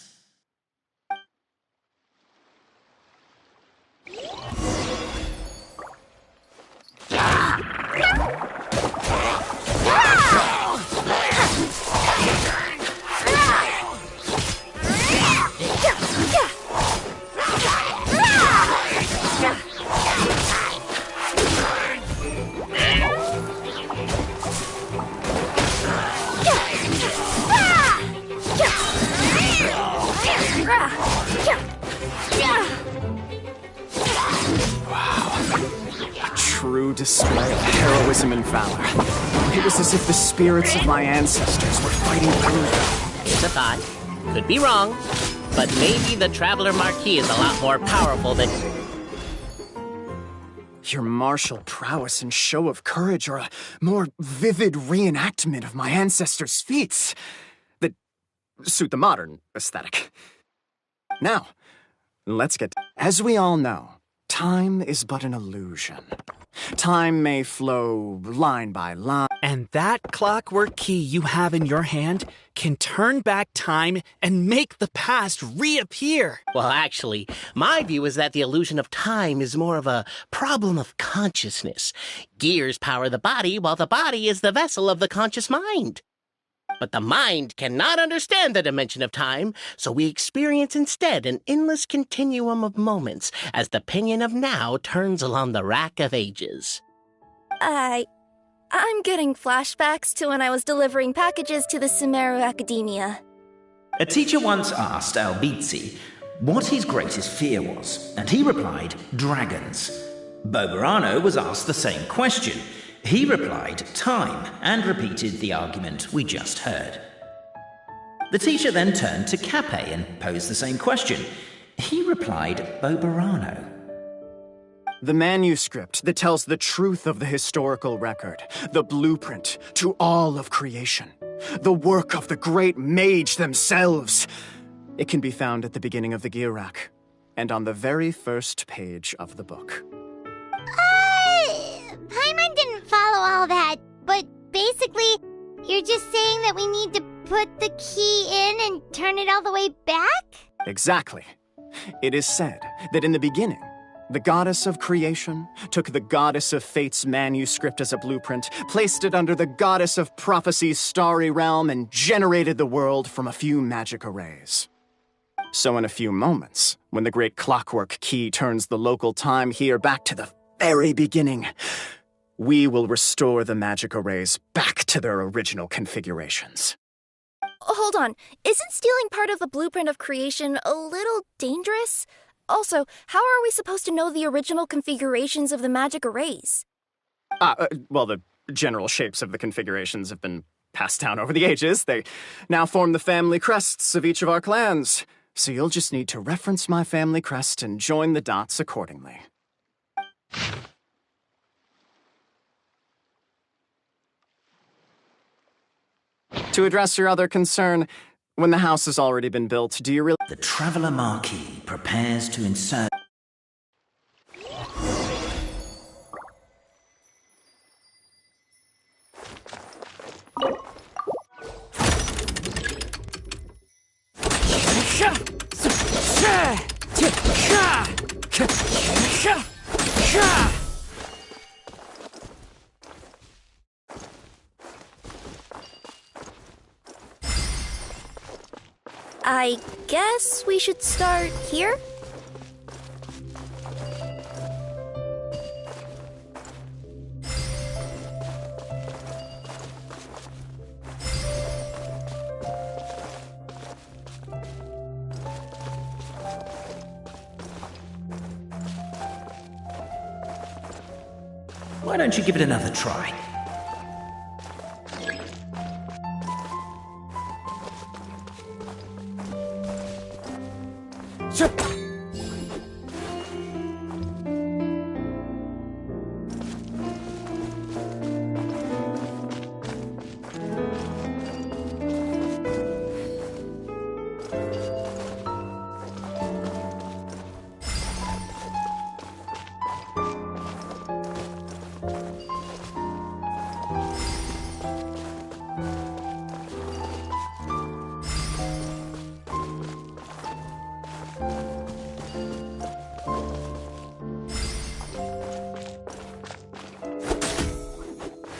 True display of heroism and valor. It was as if the spirits of my ancestors were fighting through. It's a thought. Could be wrong. But maybe the Traveler Marquis is a lot more powerful than... Your martial prowess and show of courage are a more vivid reenactment of my ancestors' feats that suit the modern aesthetic. Now, let's get... As we all know, time is but an illusion. Time may flow line by line. And that clockwork key you have in your hand can turn back time and make the past reappear. Well, actually, my view is that the illusion of time is more of a problem of consciousness. Gears power the body, while the body is the vessel of the conscious mind. But the mind cannot understand the dimension of time, so we experience instead an endless continuum of moments as the pinion of now turns along the rack of ages. I'm getting flashbacks to when I was delivering packages to the Sumeru Academia. A teacher once asked Albizzi what his greatest fear was, and he replied, dragons. Boberano was asked the same question. He replied, time, and repeated the argument we just heard. The teacher then turned to Capet and posed the same question. He replied, Boberano. The manuscript that tells the truth of the historical record, the blueprint to all of creation, the work of the great mage themselves. It can be found at the beginning of the Girac, and on the very first page of the book. Paimon didn't follow all that, but basically, you're just saying that we need to put the key in and turn it all the way back? Exactly. It is said that in the beginning, the goddess of creation took the goddess of fate's manuscript as a blueprint, placed it under the goddess of prophecy's starry realm, and generated the world from a few magic arrays. So in a few moments, when the great clockwork key turns the local time here back to the very beginning, we will restore the magic arrays back to their original configurations. Hold on, isn't stealing part of the blueprint of creation a little dangerous? Also, how are we supposed to know the original configurations of the magic arrays? Well, the general shapes of the configurations have been passed down over the ages. They now form the family crests of each of our clans. So you'll just need to reference my family crest and join the dots accordingly. To address your other concern, when the house has already been built, do you really... The Traveller Marquis prepares to insert... Sure. 呀！ I guess we should start here? Why don't you give it another try?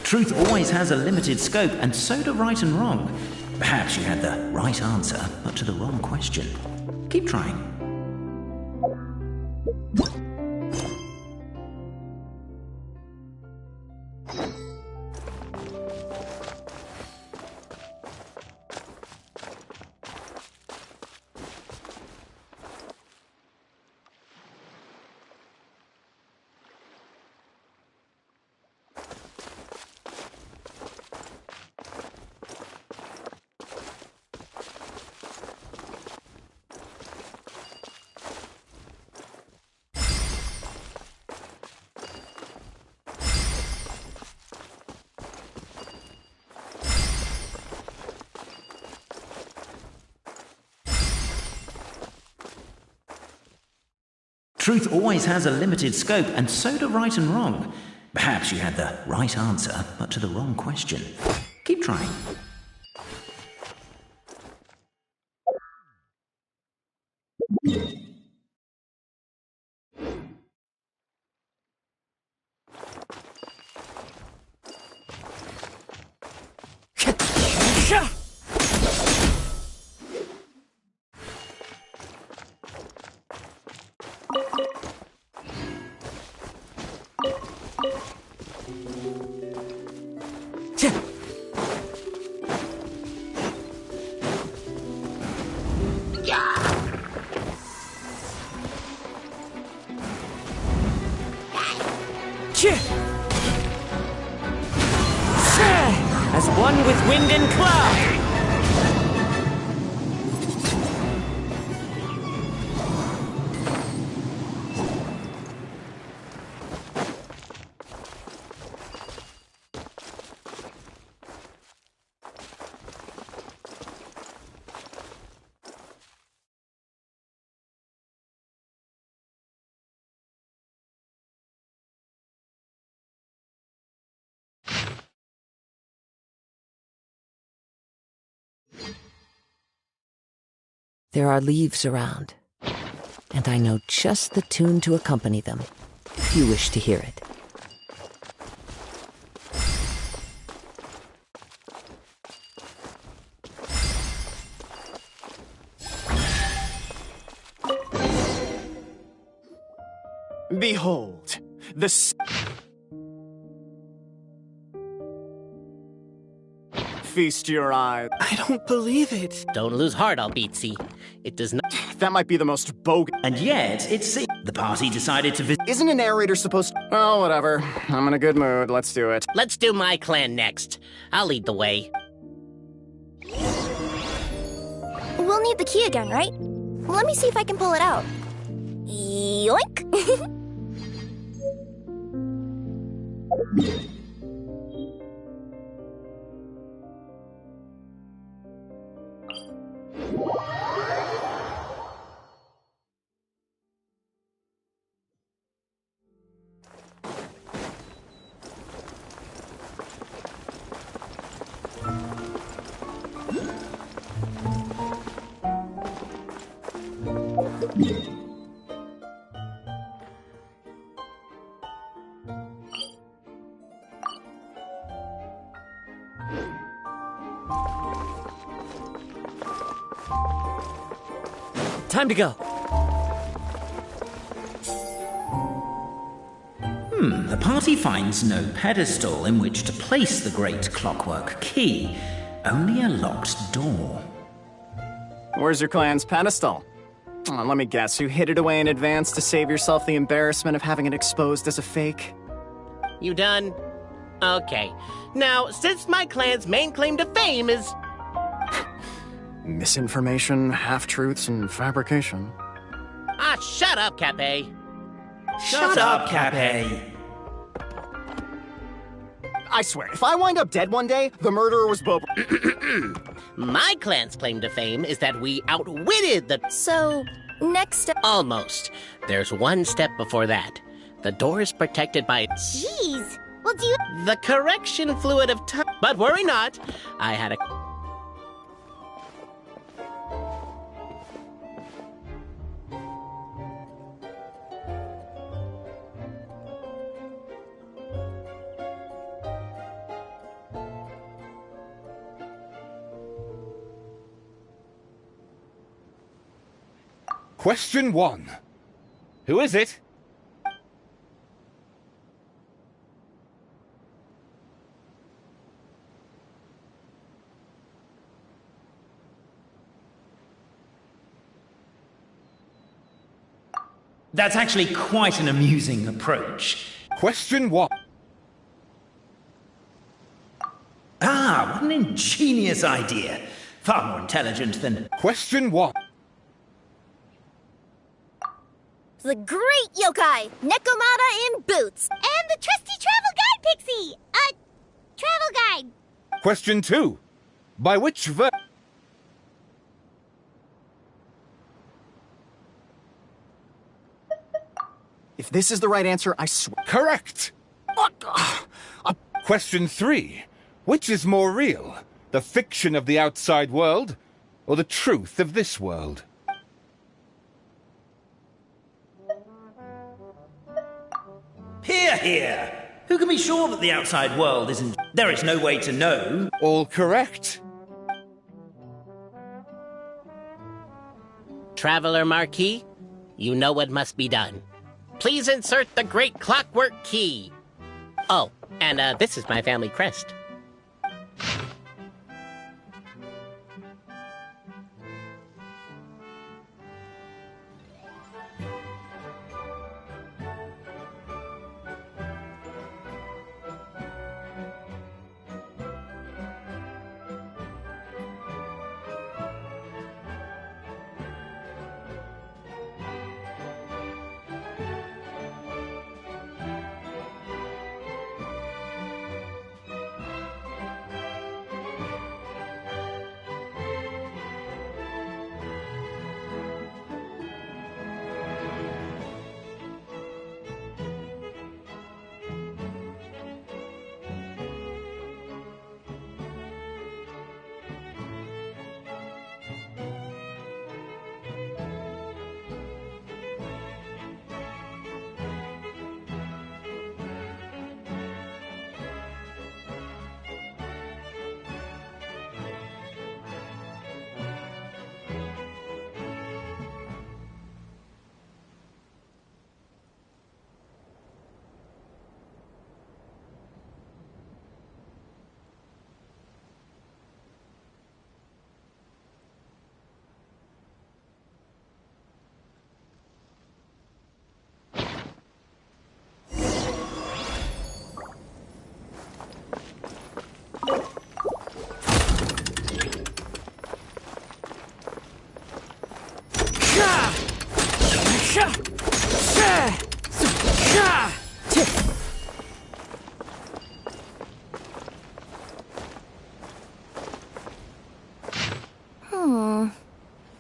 Truth always has a limited scope, and so do right and wrong. Perhaps you had the right answer, but to the wrong question. Keep trying. Truth always has a limited scope, and so do right and wrong. Perhaps you had the right answer, but to the wrong question. Keep trying. As one with wind and cloud! There are leaves around, and I know just the tune to accompany them, if you wish to hear it. Behold, the feast your eyes. I don't believe it. Don't lose heart, Albizzi. It does not. That might be the most bogus. And yet, it seems the party decided to visit. Isn't a narrator supposed to... Oh, whatever. I'm in a good mood. Let's do it. Let's do my clan next. I'll lead the way. We'll need the key again, right? Let me see if I can pull it out. Yoink! Time to go. The party finds no pedestal in which to place the great clockwork key, only a locked door. Where's your clan's pedestal? Let me guess, you hid it away in advance to save yourself the embarrassment of having it exposed as a fake? You done? Okay. Now, since my clan's main claim to fame is... Misinformation, half-truths, and fabrication. Ah, shut up, Cape. Shut up, Cape. I swear, if I wind up dead one day, the murderer was Bob. My clan's claim to fame is that we outwitted the... So, next step... Almost. There's one step before that. The door is protected by... Jeez. Well, do you... The correction fluid of time. But worry not. I had a... Question 1. Who is it? That's actually quite an amusing approach. Question 1. Ah, what an ingenious idea. Far more intelligent than... Question 1. The great yokai, Nekomata in boots. And the trusty travel guide, Pixie! Travel guide. Question 2. By which verb... If this is the right answer, I swear... Correct! Question 3. Which is more real? The fiction of the outside world, or the truth of this world? Hear, hear! Who can be sure that the outside world isn't... There is no way to know. All correct. Traveler Marquis, you know what must be done. Please insert the great clockwork key. Oh, and this is my family crest.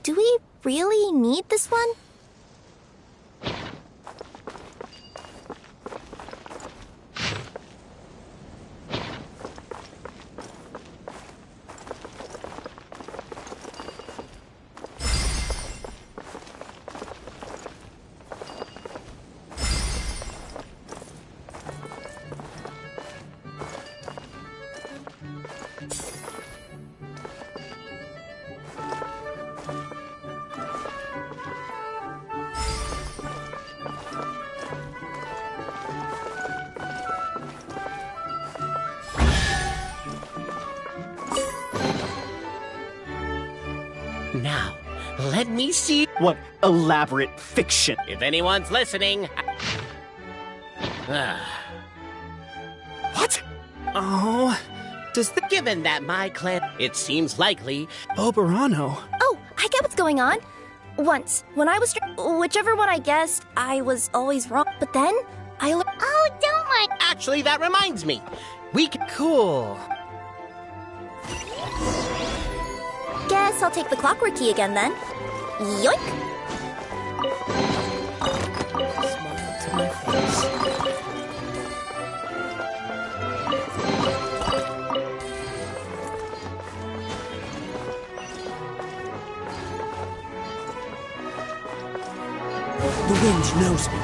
Do we really need this one? Let me see. What elaborate fiction? If anyone's listening. What? Oh, Given that my clan, it seems likely. Oberano. Oh, I get what's going on. Once, when I was whichever one I guessed, I was always wrong. But then, Oh, don't mind. Actually, that reminds me. We can. Cool. guess I'll take the clockwork key again then. Yoink! Smile to my face. The wind knows me.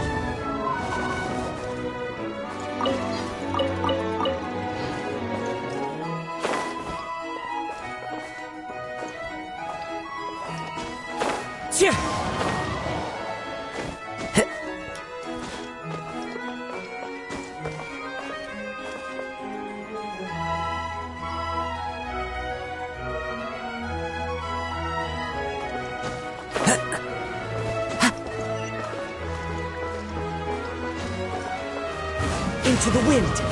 Into the wind.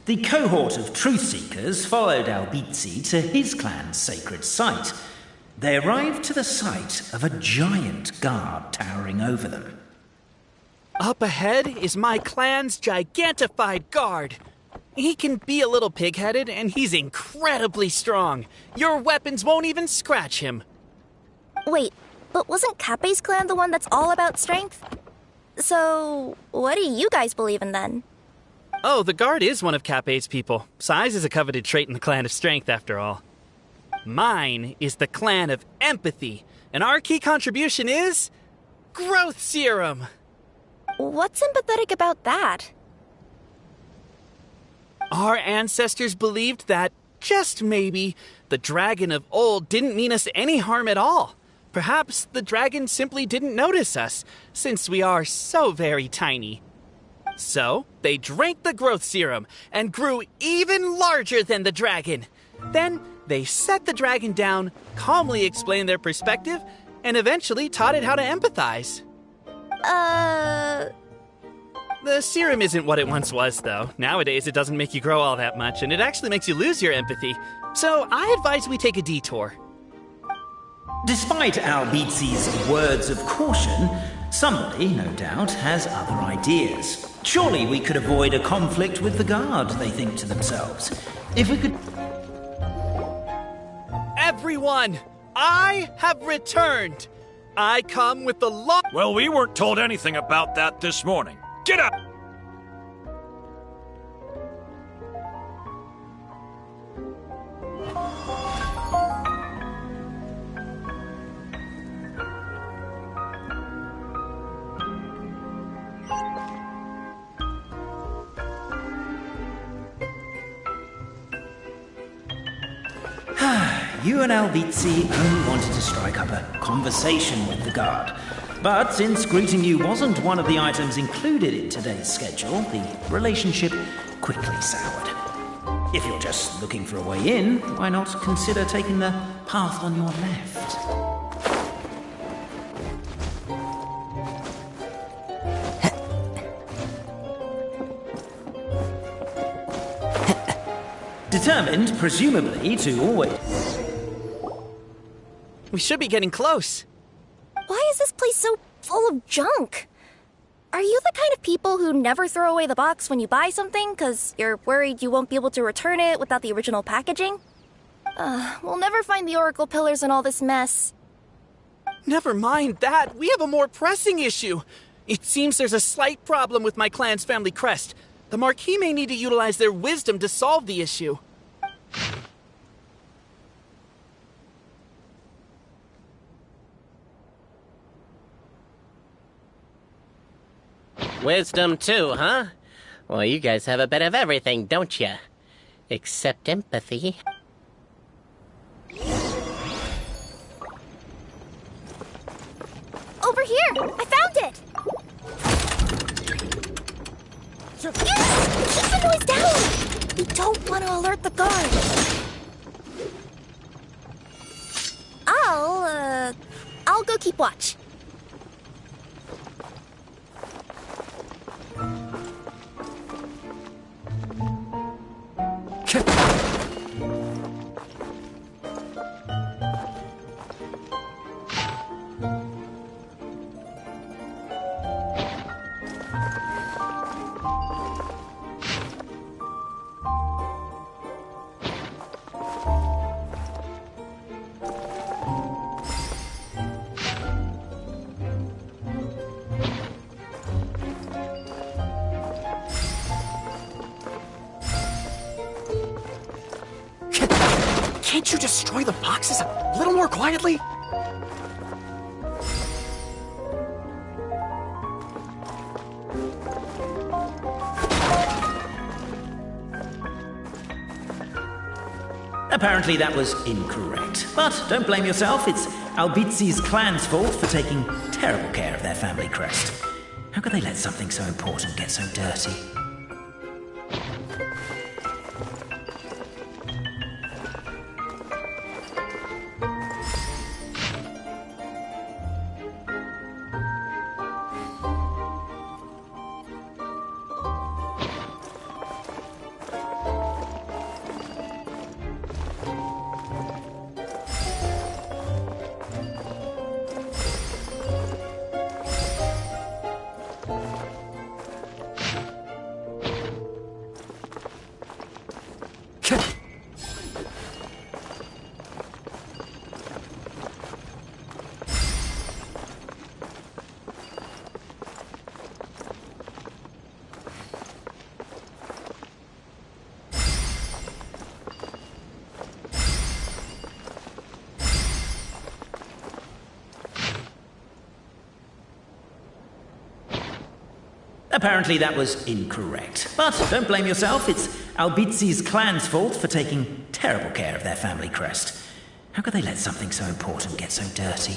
The cohort of truth seekers followed Albizzi to his clan's sacred site. They arrived to the site of a giant guard towering over them. Up ahead is my clan's gigantified guard. He can be a little pig-headed, and he's incredibly strong. Your weapons won't even scratch him. Wait, but wasn't Kappe's clan the one that's all about strength? So, what do you guys believe in then? Oh, the guard is one of Kappe's people. Size is a coveted trait in the clan of strength, after all. Mine is the clan of empathy, and our key contribution is... growth serum! What's empathetic about that? Our ancestors believed that, just maybe, the dragon of old didn't mean us any harm at all. Perhaps the dragon simply didn't notice us, since we are so very tiny. So, they drank the growth serum and grew even larger than the dragon. Then, they set the dragon down, calmly explained their perspective, and eventually taught it how to empathize. The serum isn't what it once was, though. Nowadays, it doesn't make you grow all that much, and it actually makes you lose your empathy. So, I advise we take a detour. Despite Albizzi's words of caution, somebody, no doubt, has other ideas. Surely we could avoid a conflict with the guard, they think to themselves. If we could... Everyone, I have returned. I come with the law... Well, we weren't told anything about that this morning. Get up! You and Albizzi only wanted to strike up a conversation with the guard. But since greeting you wasn't one of the items included in today's schedule, the relationship quickly soured. If you're just looking for a way in, why not consider taking the path on your left? Determined, presumably, to always... We should be getting close. Why is this place so full of junk? Are you the kind of people who never throw away the box when you buy something because you're worried you won't be able to return it without the original packaging? We'll never find the Oracle Pillars in all this mess. Never mind that. We have a more pressing issue. It seems there's a slight problem with my clan's family crest. The Marquis may need to utilize their wisdom to solve the issue. Wisdom too, huh? Well, you guys have a bit of everything, don't you? Except empathy. Over here! I found it! Keep the noise down! We don't want to alert the guard. I'll go keep watch. Can't you destroy the boxes a little more quietly? Apparently that was incorrect. But don't blame yourself, it's Albizi's clan's fault for taking terrible care of their family crest. How could they let something so important get so dirty? Apparently that was incorrect. But don't blame yourself, it's Albizi's clan's fault for taking terrible care of their family crest. How could they let something so important get so dirty?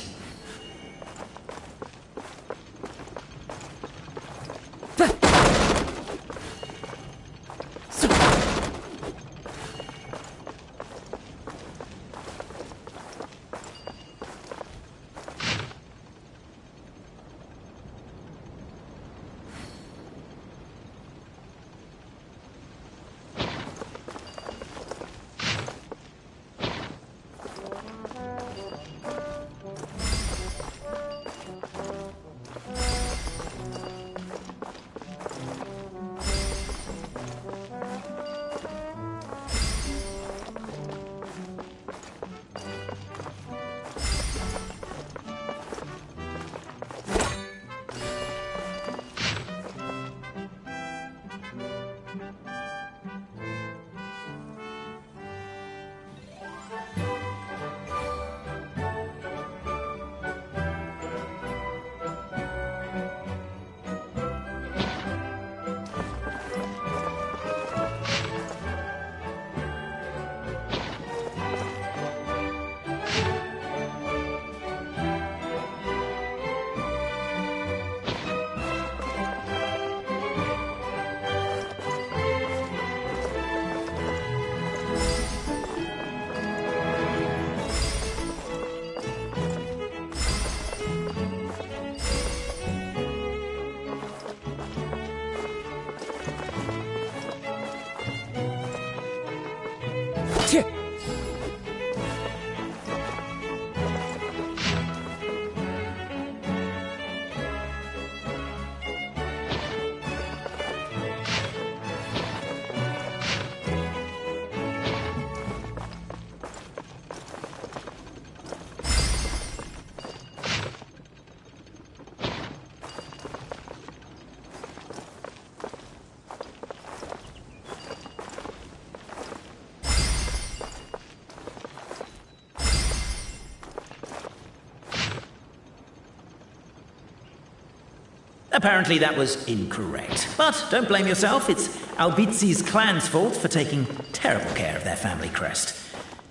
Apparently that was incorrect. But don't blame yourself, it's Albizi's clan's fault for taking terrible care of their family crest.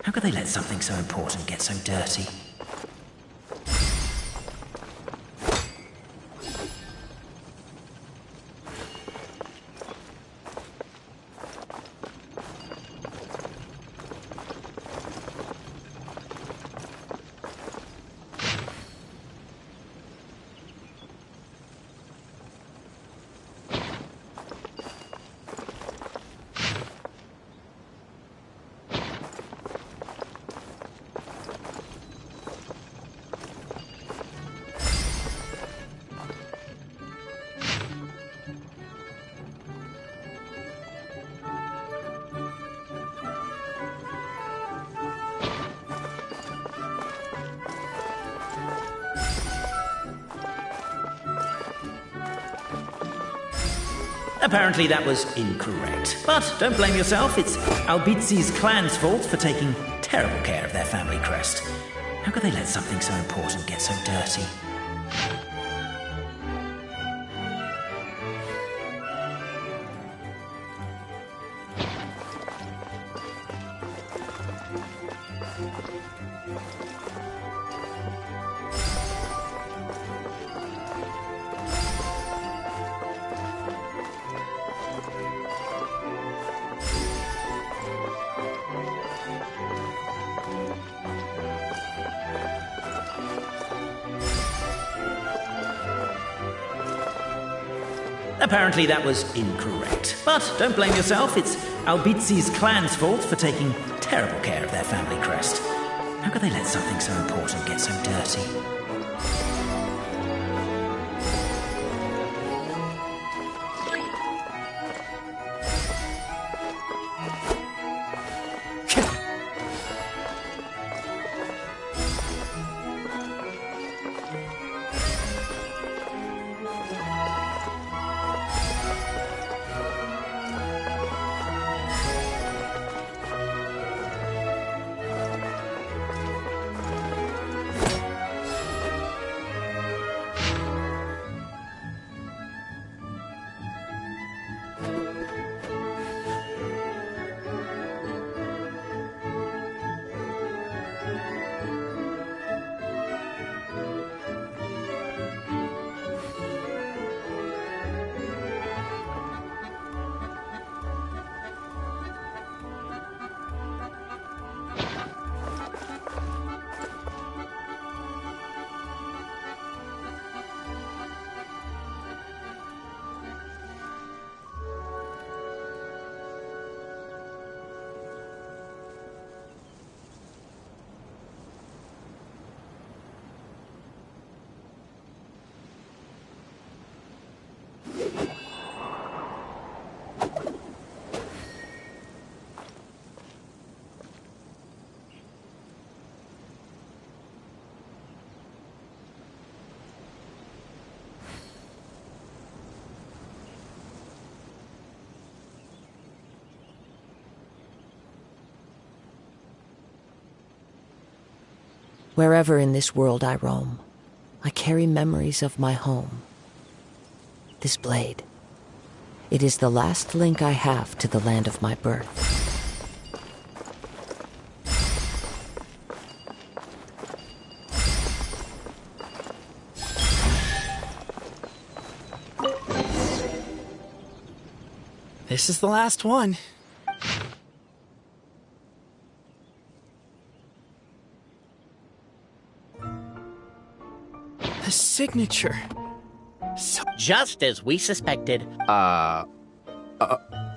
How could they let something so important get so dirty? Apparently that was incorrect. But don't blame yourself, it's Albizi's clan's fault for taking terrible care of their family crest. How could they let something so important get so dirty? Apparently that was incorrect. But don't blame yourself, it's Albizi's clan's fault for taking terrible care of their family crest. How could they let something so important get so dirty? Wherever in this world I roam, I carry memories of my home. This blade, it is the last link I have to the land of my birth. This is the last one. The signature. So just as we suspected.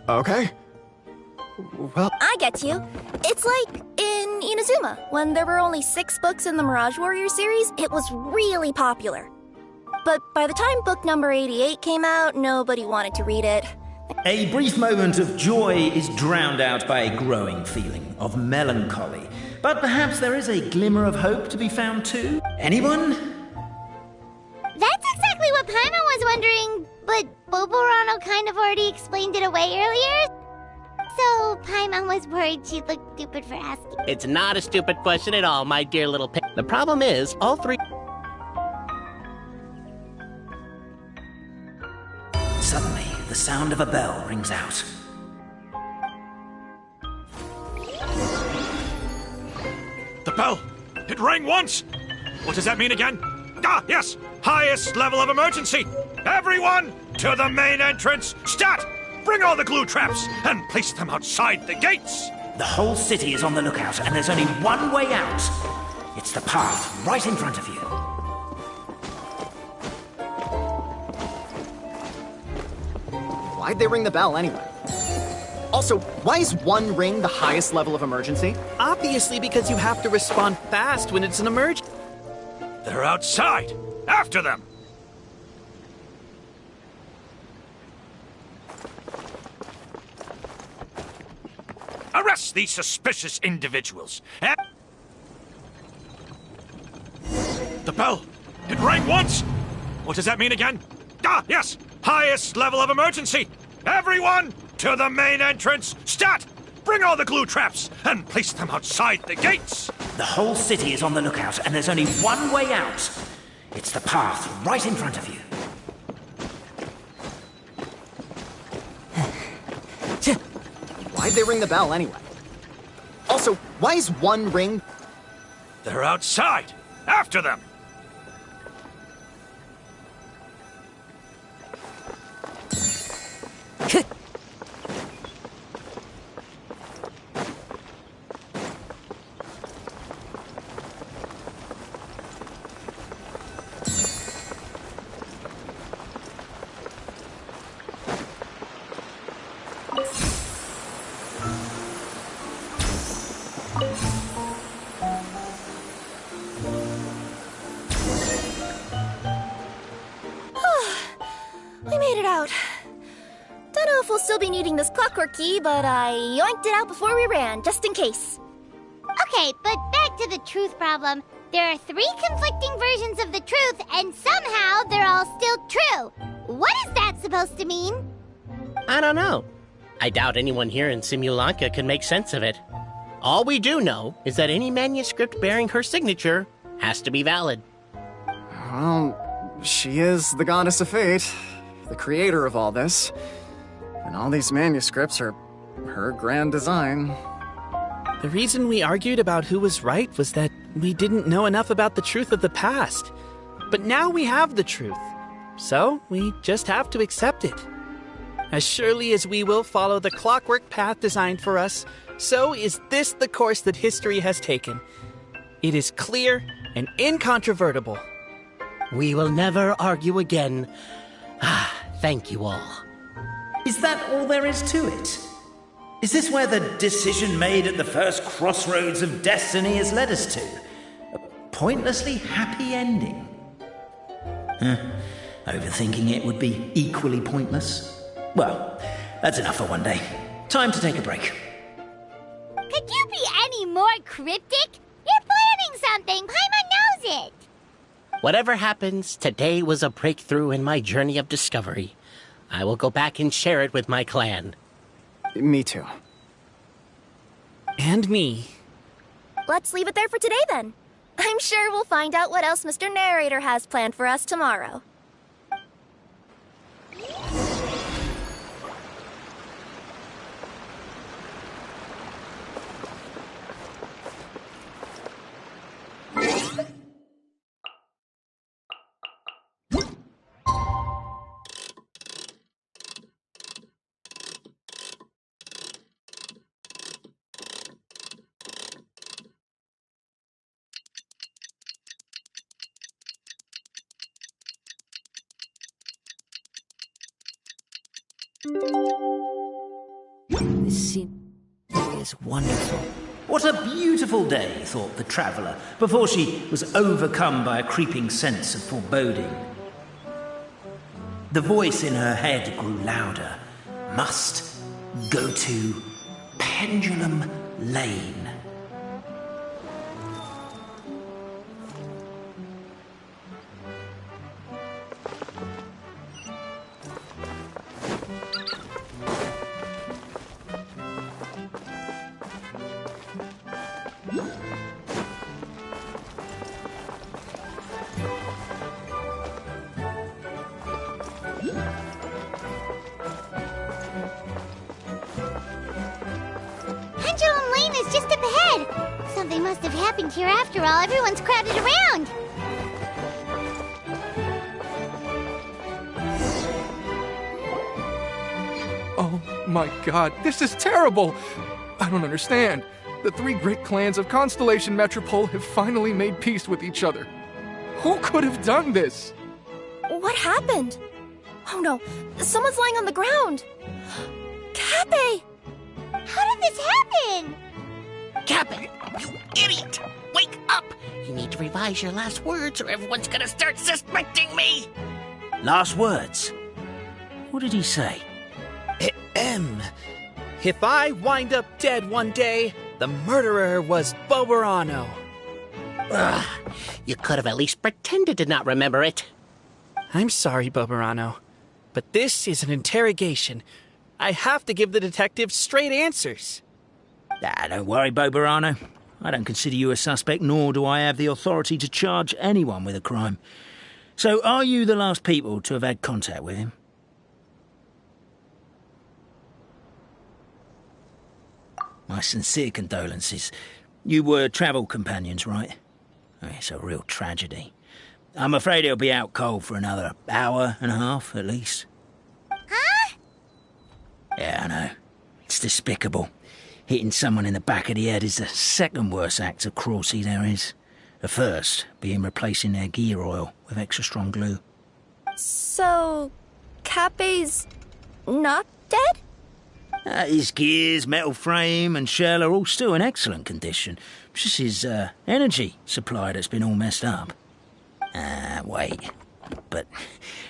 Okay. Well, I get you. It's like in Inazuma, when there were only 6 books in the Mirage Warrior series, it was really popular. But by the time book number 88 came out, nobody wanted to read it. A brief moment of joy is drowned out by a growing feeling of melancholy. But perhaps there is a glimmer of hope to be found too? Anyone? That's exactly what Paimon was wondering, but Boborano kind of already explained it away earlier. So Paimon was worried she'd look stupid for asking. It's not a stupid question at all, my dear little pig. The problem is, all three... the sound of a bell rings out. The bell! It rang once! What does that mean again? Ah, yes! Highest level of emergency! Everyone, to the main entrance! Stat! Bring all the glue traps and place them outside the gates! The whole city is on the lookout, and there's only one way out. It's the path right in front of you. Why'd they ring the bell anyway? Also, why is one ring the highest level of emergency? Obviously because you have to respond fast when it's an emergency. They're outside! After them! Arrest these suspicious individuals! And... The bell! It rang once! What does that mean again? Ah, yes! Highest level of emergency! Everyone, to the main entrance! Stat! Bring all the glue traps and place them outside the gates! The whole city is on the lookout, and there's only one way out. It's the path right in front of you. Why'd they ring the bell anyway? Also, why is one ring... They're outside! After them! We made it out. Don't know if we'll still be needing this clockwork key, but I yoinked it out before we ran, just in case. Okay, but back to the truth problem. There are 3 conflicting versions of the truth, and somehow they're all still true. What is that supposed to mean? I don't know. I doubt anyone here in Simulanka can make sense of it. All we do know is that any manuscript bearing her signature has to be valid. Well, she is the goddess of fate, the creator of all this. And all these manuscripts are her grand design. The reason we argued about who was right was that we didn't know enough about the truth of the past. But now we have the truth. So we just have to accept it. As surely as we will follow the clockwork path designed for us, so is this the course that history has taken. It is clear and incontrovertible. We will never argue again. Thank you all. Is that all there is to it? Is this where the decision made at the first crossroads of destiny has led us to? A pointlessly happy ending? Overthinking it would be equally pointless. Well, that's enough for one day. Time to take a break. Could you be any more cryptic? You're planning something. Paimon knows it. Whatever happens, today was a breakthrough in my journey of discovery. I will go back and share it with my clan. Me too. And me. Let's leave it there for today, then. I'm sure we'll find out what else Mr. Narrator has planned for us tomorrow. This scene is wonderful. What a beautiful day, thought the traveller, before she was overcome by a creeping sense of foreboding. The voice in her head grew louder. Must go to Pendulum Lane. they must have happened here after all. Everyone's crowded around. Oh my god, this is terrible! I don't understand. The three great clans of Constellation Metropole have finally made peace with each other. Who could have done this? What happened? Oh no, someone's lying on the ground! Cappy! How did this happen? Cappy, you idiot! Wake up! You need to revise your last words or everyone's gonna start suspecting me! Last words? What did he say? If I wind up dead one day, the murderer was Boberano. Ugh, you could have at least pretended to not remember it. I'm sorry, Boberano, but this is an interrogation. I have to give the detective straight answers. Don't worry, Boberano. I don't consider you a suspect, nor do I have the authority to charge anyone with a crime. So, are you the last people to have had contact with him? My sincere condolences. You were travel companions, right? It's a real tragedy. I'm afraid he'll be out cold for another hour and a half, at least. Huh? Yeah, I know. It's despicable. Hitting someone in the back of the head is the second worst act of cruelty there is. The first being replacing their gear oil with extra strong glue. So, Cappy's not dead? His gears, metal frame and shell are all still in excellent condition. It's just his energy supply that's been all messed up. Wait. But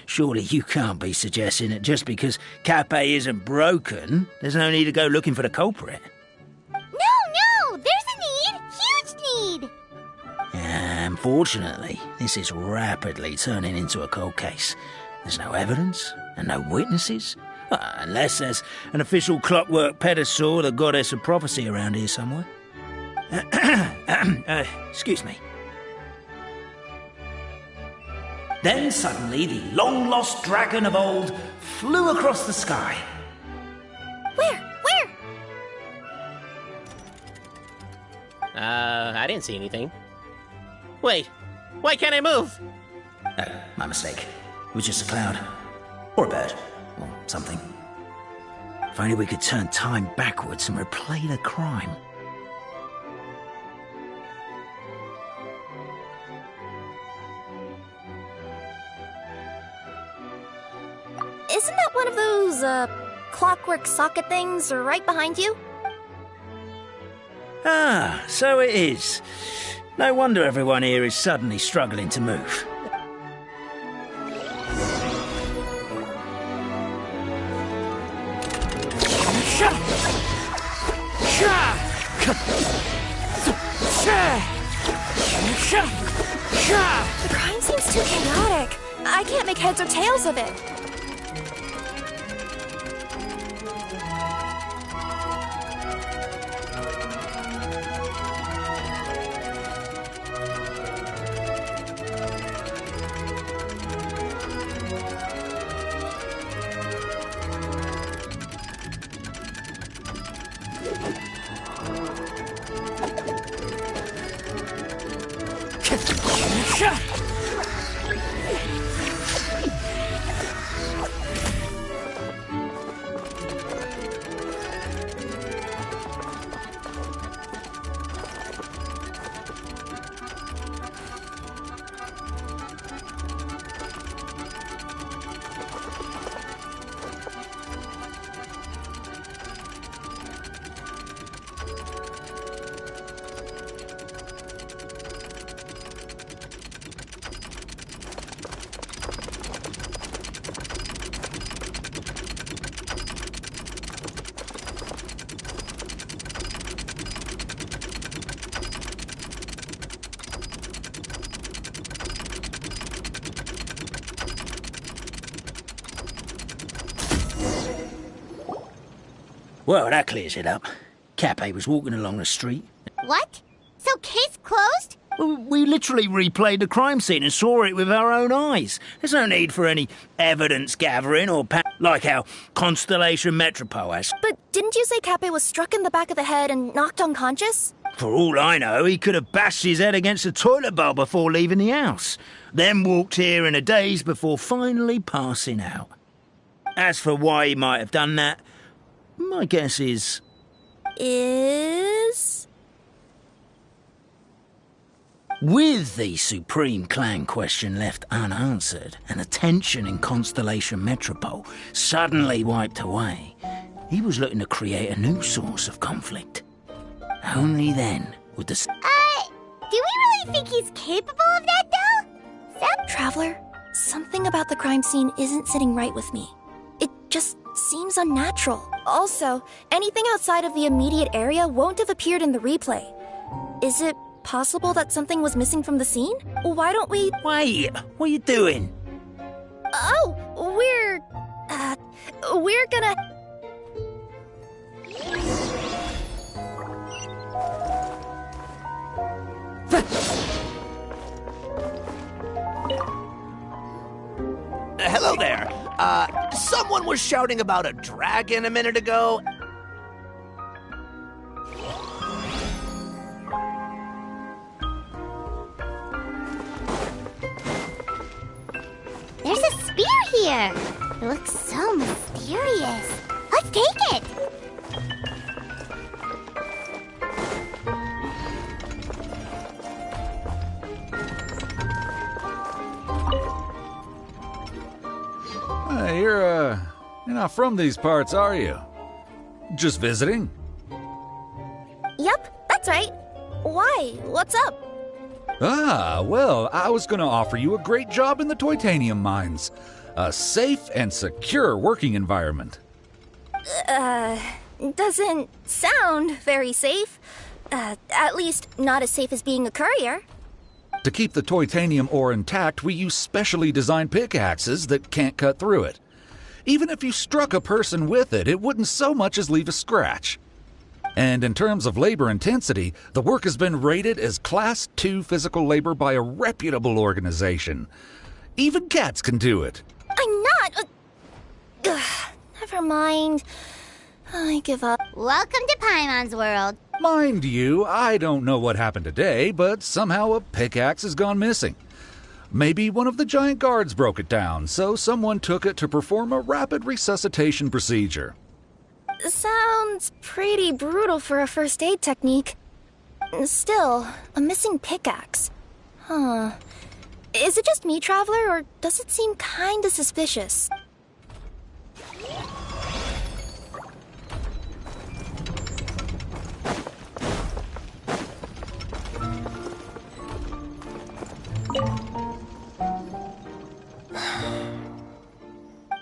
surely you can't be suggesting that just because Cappy isn't broken, there's no need to go looking for the culprit. No! There's a need! Huge need! Unfortunately, this is rapidly turning into a cold case. There's no evidence and no witnesses. Unless there's an official clockwork pedestal or the goddess of prophecy around here somewhere. Excuse me. Then suddenly the long-lost dragon of old flew across the sky. Where? I didn't see anything. Wait, why can't I move? My mistake. It was just a cloud. Or a bird. Or something. If only we could turn time backwards and replay the crime. Isn't that one of those, clockwork socket things right behind you? So it is. No wonder everyone here is suddenly struggling to move. The crime seems too chaotic. I can't make heads or tails of it. Well, that clears it up. Cappy was walking along the street. What? So case closed? We literally replayed the crime scene and saw it with our own eyes. There's no need for any evidence gathering or like how Constellation Metropole has. But didn't you say Cappy was struck in the back of the head and knocked unconscious? For all I know, he could have bashed his head against a toilet bowl before leaving the house, then walked here in a daze before finally passing out. As for why he might have done that, my guess is... With the Supreme Clan question left unanswered and the tension in Constellation Metropole suddenly wiped away, he was looking to create a new source of conflict. Only then would the... Do we really think he's capable of that, though? Sam? Traveler, something about the crime scene isn't sitting right with me. It just seems unnatural. Also, anything outside of the immediate area won't have appeared in the replay. Is it possible that something was missing from the scene? Why don't we... Wait, what are you doing? Oh, we're gonna... Hello there. Someone was shouting about a dragon a minute ago. There's a spear here. It looks so mysterious. Let's take it. You're not from these parts, are you? Just visiting? Yep, that's right. Why? What's up? Well, I was gonna offer you a great job in the Titanium mines. A safe and secure working environment. Doesn't sound very safe. At least not as safe as being a courier. To keep the Titanium ore intact, we use specially designed pickaxes that can't cut through it. Even if you struck a person with it, it wouldn't so much as leave a scratch. And in terms of labor intensity, the work has been rated as Class 2 physical labor by a reputable organization. Even cats can do it. I'm not... never mind. I give up. Welcome to Paimon's world. Mind you, I don't know what happened today, but somehow a pickaxe has gone missing. Maybe one of the giant guards broke it down, so someone took it to perform a rapid resuscitation procedure. Sounds pretty brutal for a first aid technique. Still, a missing pickaxe. Huh. Is it just me, Traveler, or does it seem kinda suspicious?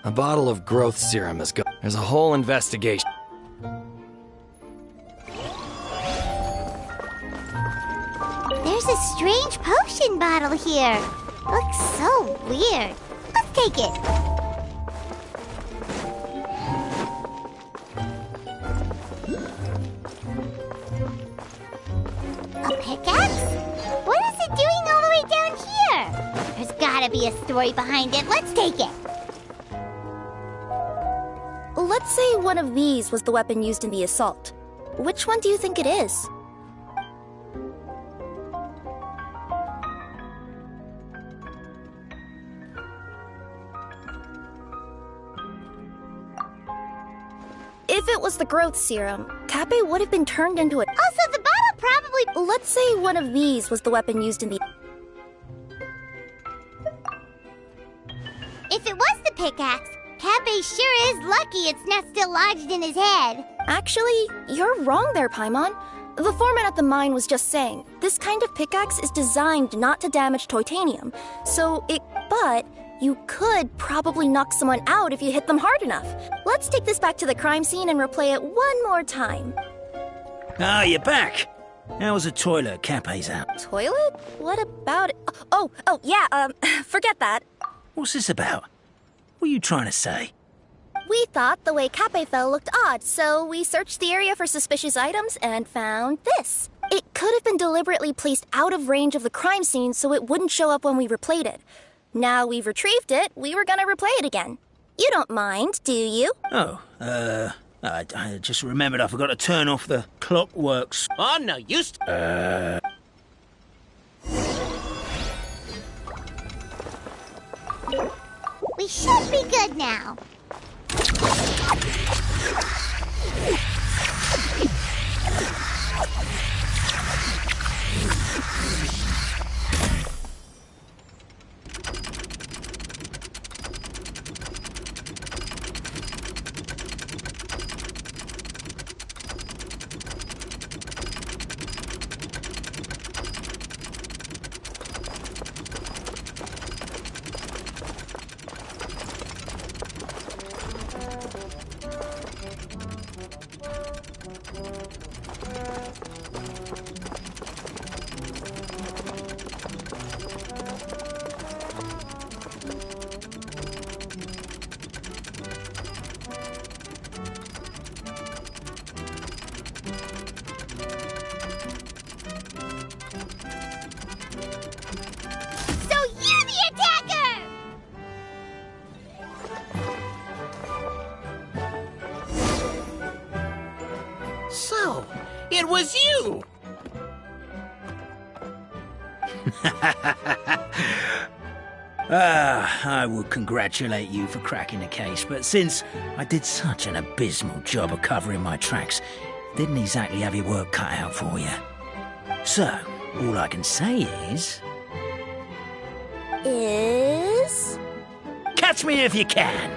A bottle of growth serum is gone. There's a whole investigation. There's a strange potion bottle here. Looks so weird. Let's take it. A pickaxe? What is it doing all the way down here? There's gotta be a story behind it. Let's take it. Let's say one of these was the weapon used in the assault. Which one do you think it is? If it was the growth serum, Kappe would have been turned into it. Also, the bottle probably... Let's say one of these was the weapon used in the... If it was the pickaxe, Kappe sure is lucky it's not still lodged in his head. Actually, you're wrong there, Paimon. The foreman at the mine was just saying, this kind of pickaxe is designed not to damage titanium, but you could probably knock someone out if you hit them hard enough. Let's take this back to the crime scene and replay it one more time. Ah, you're back. How was the toilet at Kappe's out? Toilet? What about it? Oh, yeah, forget that. What's this about? What are you trying to say? We thought the way Kappe fell looked odd, so we searched the area for suspicious items and found this. It could have been deliberately placed out of range of the crime scene so it wouldn't show up when we replayed it. Now we've retrieved it, we were gonna replay it again. You don't mind, do you? Oh, I just remembered I forgot to turn off the clockworks. Oh, no, you... We should be good now. So, it was you! I would congratulate you for cracking the case, but since I did such an abysmal job of covering my tracks, didn't exactly have your work cut out for you. So, all I can say is... Catch me if you can!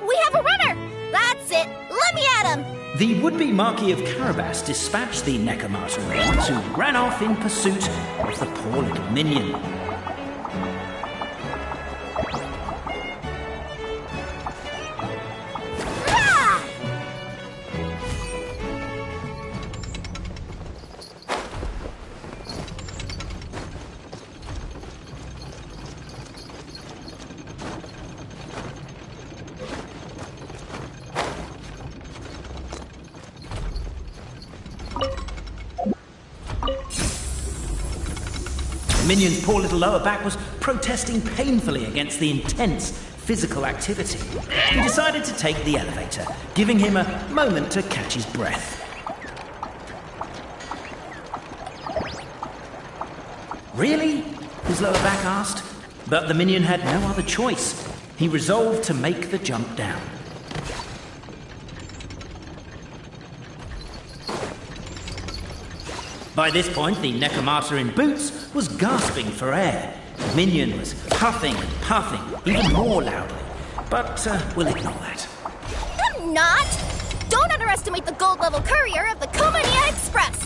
We have a runner! That's it! Let me at him! The would-be Marquis of Carabas dispatched the Necromata raid, who ran off in pursuit of the poor little minion. The minion's poor little lower back was protesting painfully against the intense physical activity. He decided to take the elevator, giving him a moment to catch his breath. Really? His lower back asked. But the minion had no other choice. He resolved to make the jump down. By this point, the Necromata in boots was gasping for air. The minion was huffing and puffing, even more loudly. But we'll ignore that. I'm not! Don't underestimate the gold-level courier of the Komiko Express!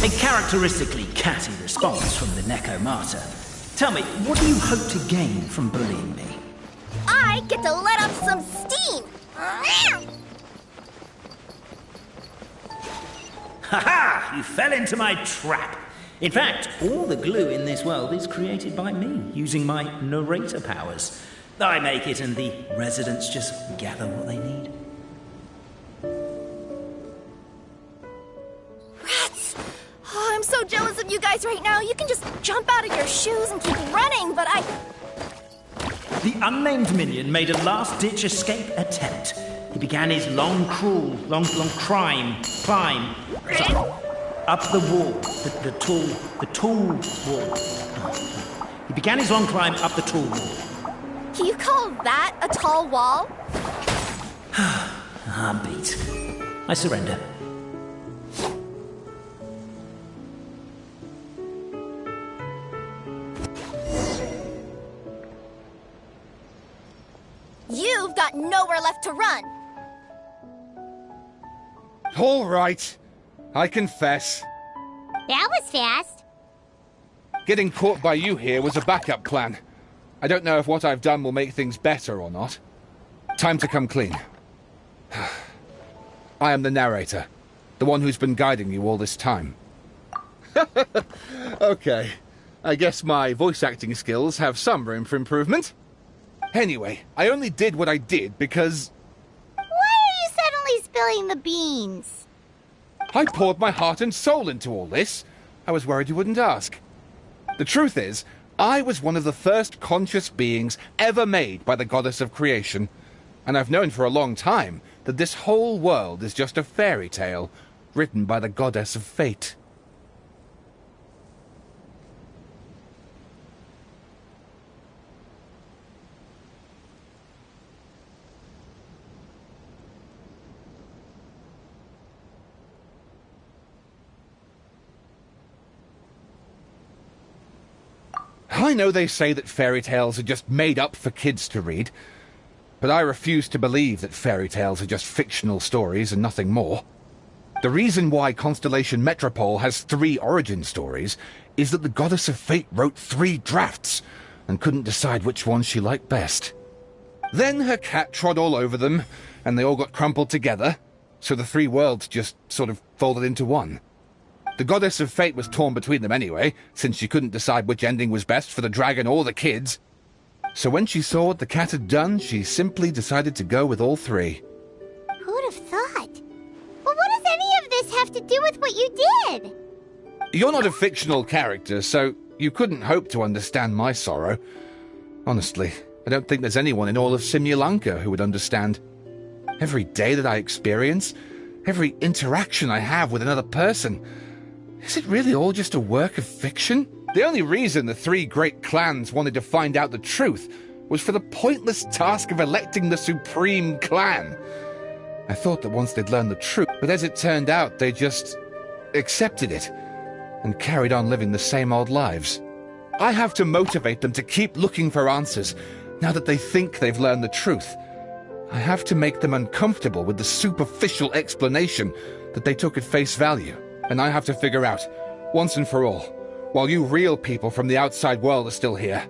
A characteristically catty response from the Necromata. Tell me, what do you hope to gain from bullying me? I get to let off some steam! Ha-ha! You fell into my trap. In fact, all the glue in this world is created by me, using my narrator powers. I make it and the residents just gather what they need. Rats! Oh, I'm so jealous of you guys right now. You can just jump out of your shoes and keep running, but I... The unnamed minion made a last-ditch escape attempt. He began his long climb up the wall, the tall wall. He began his long climb up the tall wall. You call that a tall wall? I'm beat. I surrender. You've got nowhere left to run. All right. I confess. That was fast. Getting caught by you here was a backup plan. I don't know if what I've done will make things better or not. Time to come clean. I am the narrator, the one who's been guiding you all this time. Okay. I guess my voice acting skills have some room for improvement. Anyway, I only did what I did because... Why are you spilling the beans? I poured my heart and soul into all this. I was worried you wouldn't ask. The truth is, I was one of the first conscious beings ever made by the goddess of creation, and I've known for a long time that this whole world is just a fairy tale written by the goddess of fate. I know they say that fairy tales are just made up for kids to read, but I refuse to believe that fairy tales are just fictional stories and nothing more. The reason why Constellation Metropole has 3 origin stories is that the Goddess of Fate wrote 3 drafts and couldn't decide which one she liked best. Then her cat trod all over them, and they all got crumpled together, so the 3 worlds just sort of folded into one. The Goddess of Fate was torn between them anyway, since she couldn't decide which ending was best for the dragon or the kids. So when she saw what the cat had done, she simply decided to go with all 3. Who'd have thought? But what does any of this have to do with what you did? You're not a fictional character, so you couldn't hope to understand my sorrow. Honestly, I don't think there's anyone in all of Simulanka who would understand. Every day that I experience, every interaction I have with another person, is it really all just a work of fiction? The only reason the 3 great clans wanted to find out the truth was for the pointless task of electing the supreme clan. I thought that once they'd learned the truth, but as it turned out, they just accepted it and carried on living the same old lives. I have to motivate them to keep looking for answers now that they think they've learned the truth. I have to make them uncomfortable with the superficial explanation that they took at face value. And I have to figure out, once and for all, while you real people from the outside world are still here,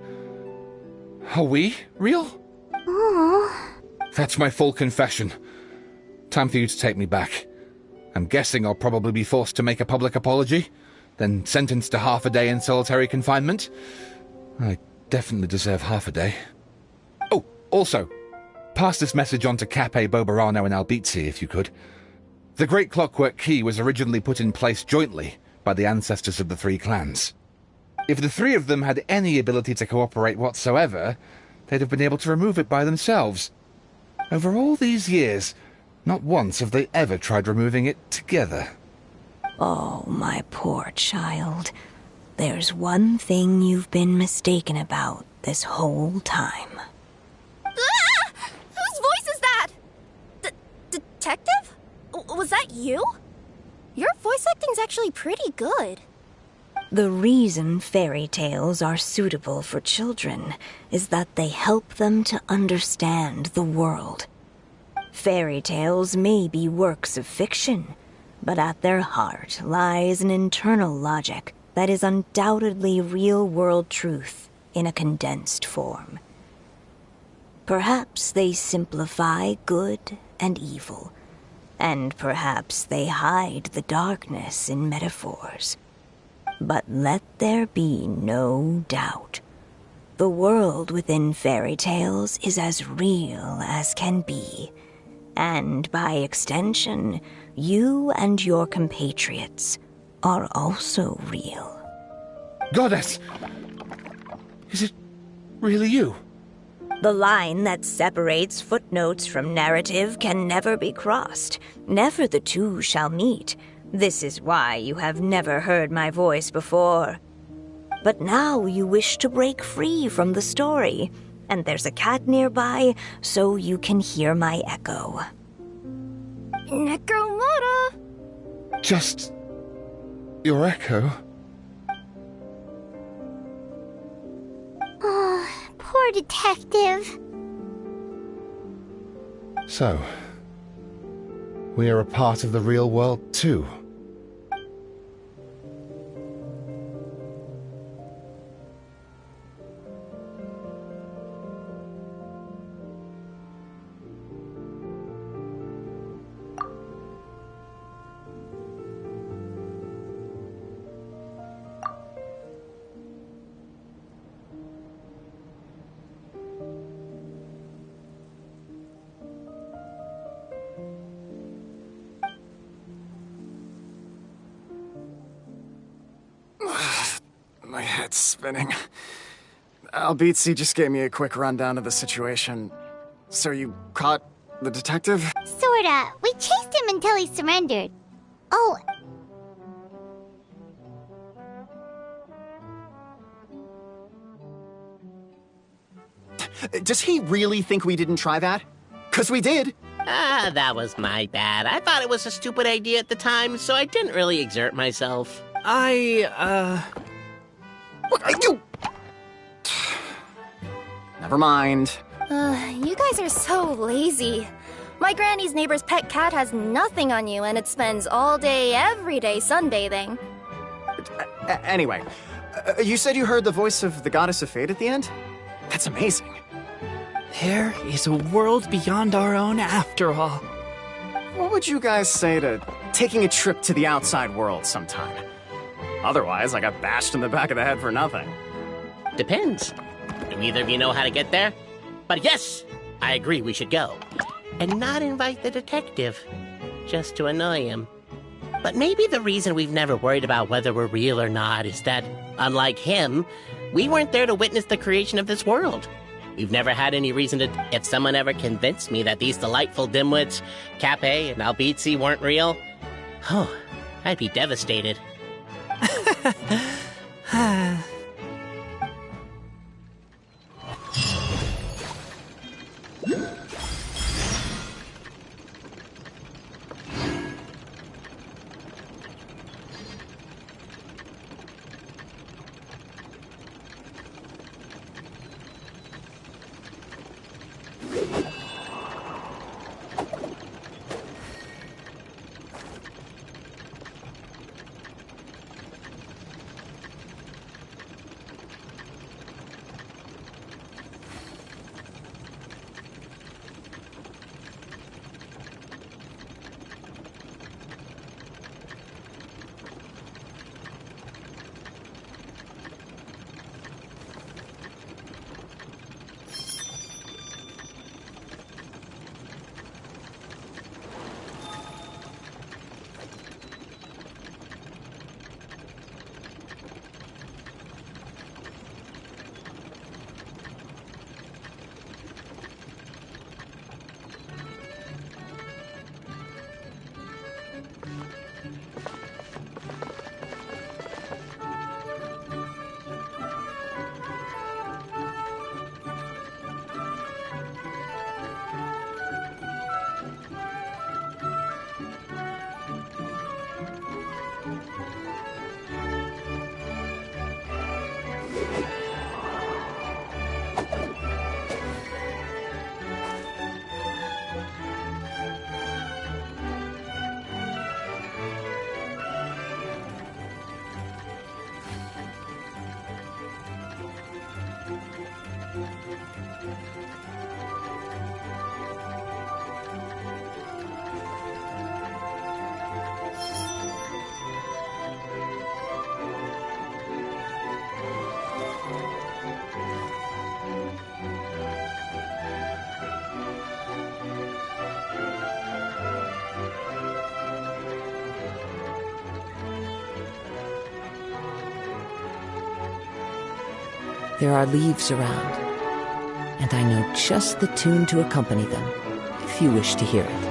are we real? Aww. That's my full confession. Time for you to take me back. I'm guessing I'll probably be forced to make a public apology, then sentenced to half a day in solitary confinement. I definitely deserve half a day. Oh, also, pass this message on to Cape Bobarano and Albizzi, if you could. The Great Clockwork Key was originally put in place jointly by the ancestors of the 3 clans. If the 3 of them had any ability to cooperate whatsoever, they'd have been able to remove it by themselves. Over all these years, not once have they ever tried removing it together. Oh, my poor child. There's one thing you've been mistaken about this whole time. Ah! Whose voice is that? Detective? Was that you? Your voice acting's actually pretty good. The reason fairy tales are suitable for children is that they help them to understand the world. Fairy tales may be works of fiction, but at their heart lies an internal logic that is undoubtedly real-world truth in a condensed form. Perhaps they simplify good and evil, and perhaps they hide the darkness in metaphors. But let there be no doubt. The world within fairy tales is as real as can be. And by extension, you and your compatriots are also real. Goddess! Is it really you? The line that separates footnotes from narrative can never be crossed. Never the two shall meet. This is why you have never heard my voice before. But now you wish to break free from the story, and there's a cat nearby, so you can hear my echo. Necromora! Just your echo? Oh, poor detective. So, we are a part of the real world too. head's spinning. Albizzi just gave me a quick rundown of the situation. So you caught the detective? Sorta. We chased him until he surrendered. Oh. Does he really think we didn't try that? 'Cause we did. That was my bad. I thought it was a stupid idea at the time, so I didn't really exert myself. You... Never mind. You guys are so lazy. My granny's neighbor's pet cat has nothing on you, and it spends all day, every day sunbathing. Anyway, you said you heard the voice of the Goddess of Fate at the end? That's amazing. There is a world beyond our own after all. What would you guys say to taking a trip to the outside world sometime? Otherwise, I got bashed in the back of the head for nothing. Depends. Do either of you know how to get there? But yes, I agree we should go. And not invite the detective, just to annoy him. But maybe the reason we've never worried about whether we're real or not is that, unlike him, we weren't there to witness the creation of this world. We've never had any reason to... If someone ever convinced me that these delightful dimwits, Cape and Albizzi, weren't real, oh, I'd be devastated. There are leaves around, and I know just the tune to accompany them, if you wish to hear it.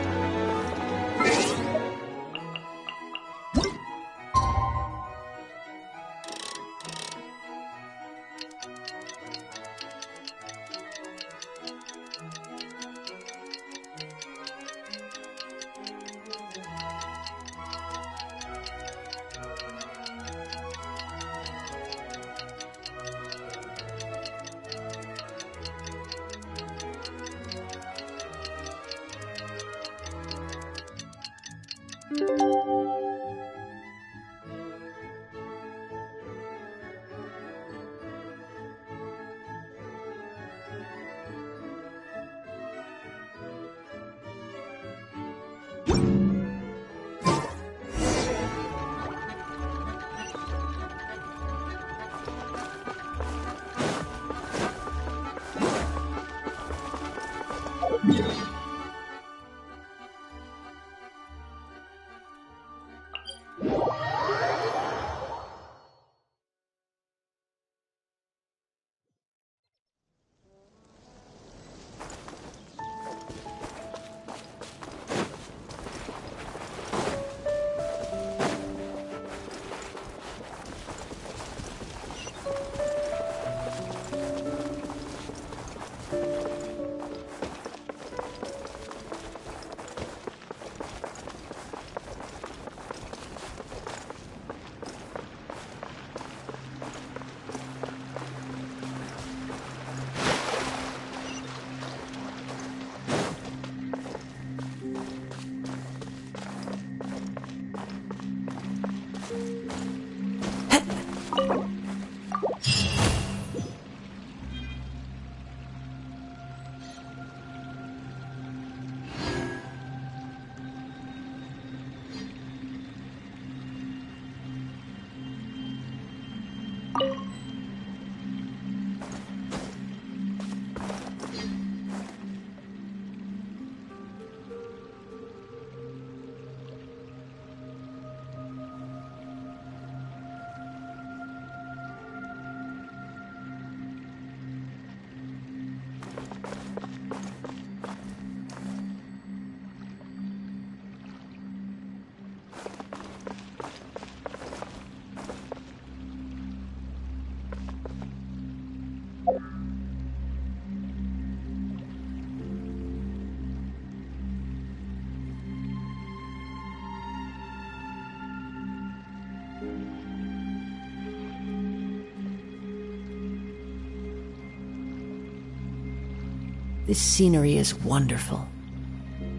This scenery is wonderful.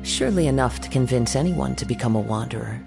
Surely enough to convince anyone to become a wanderer.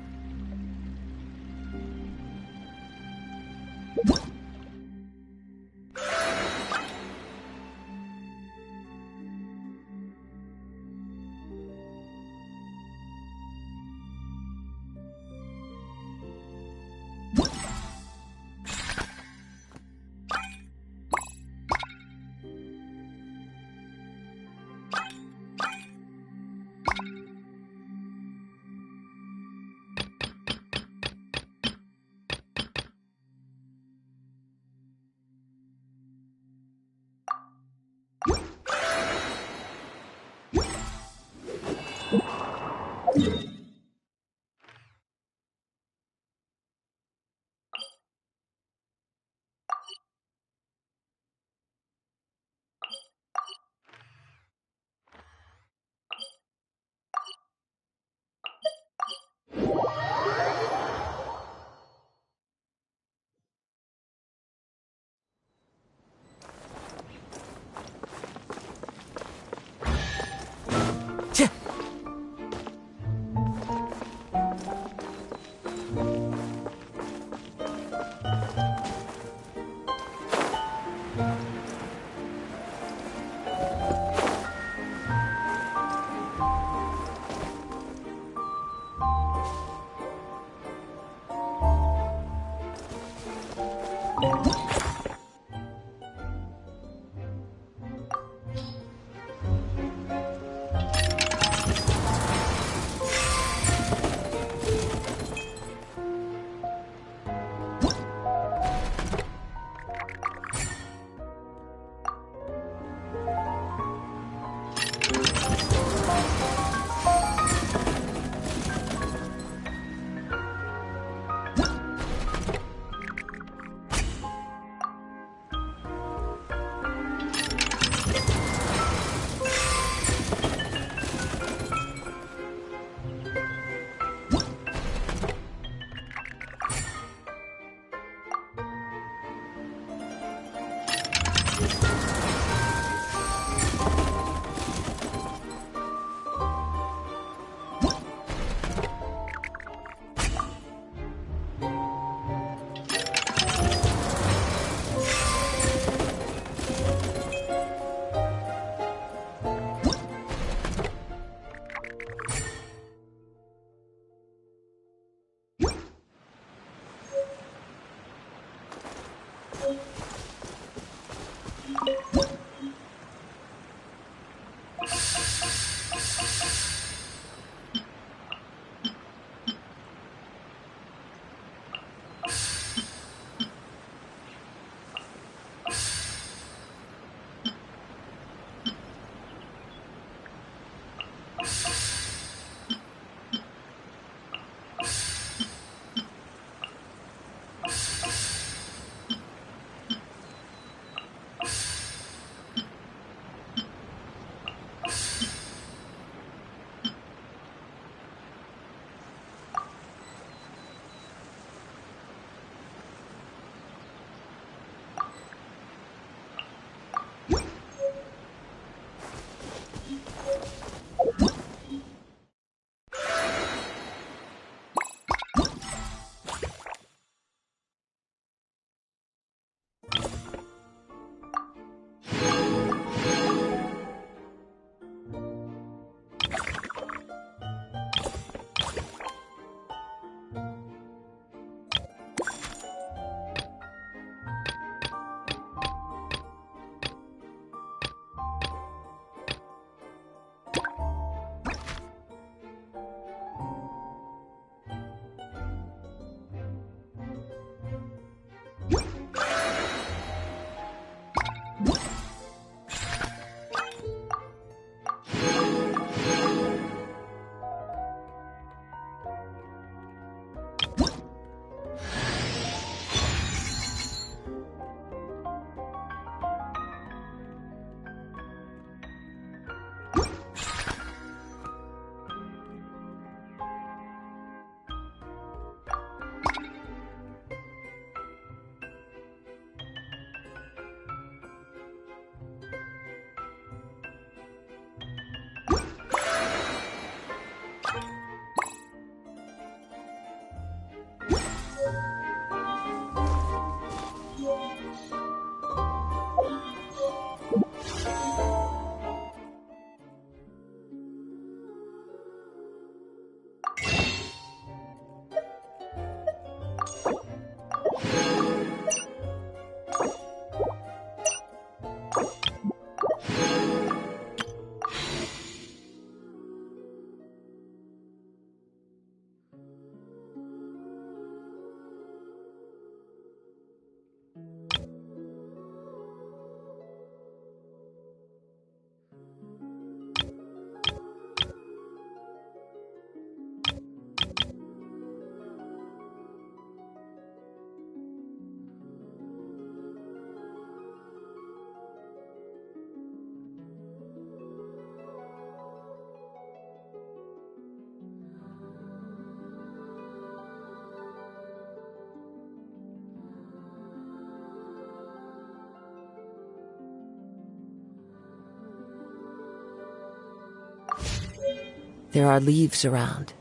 There are leaves around,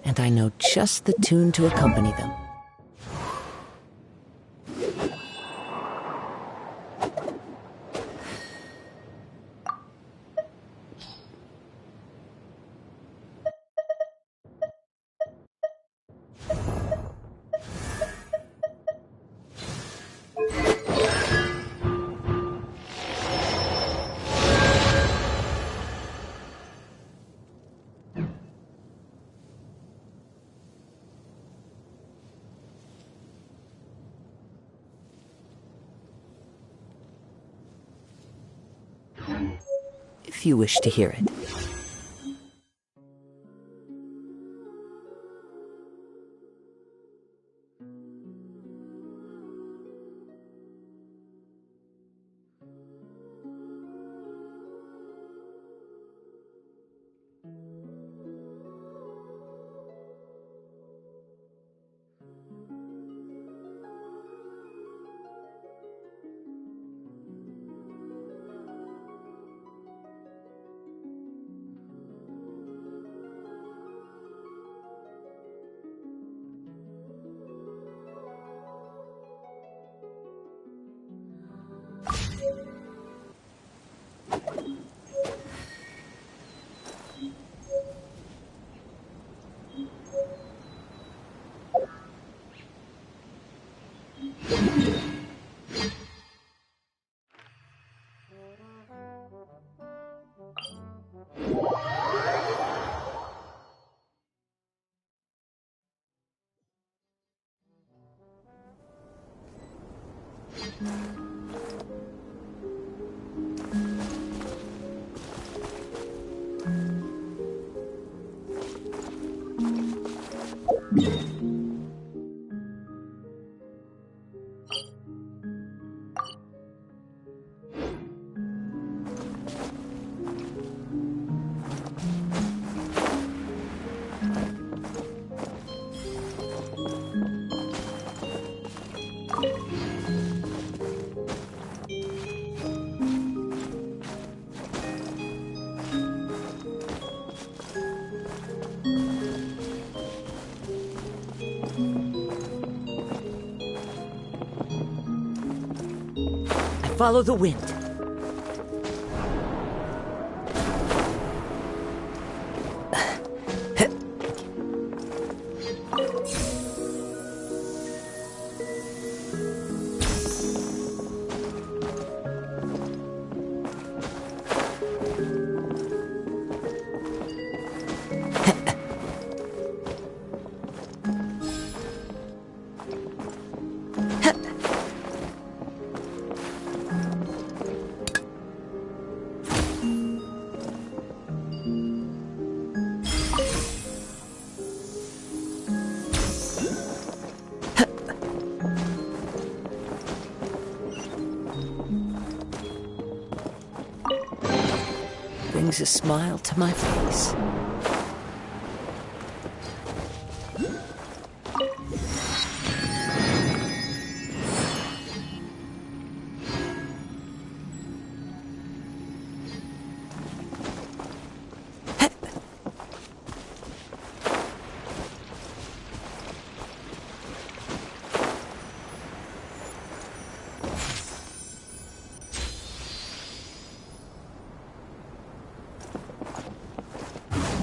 and I know just the tune to accompany them. If you wish to hear it. Follow the wind. Brings a smile to my face.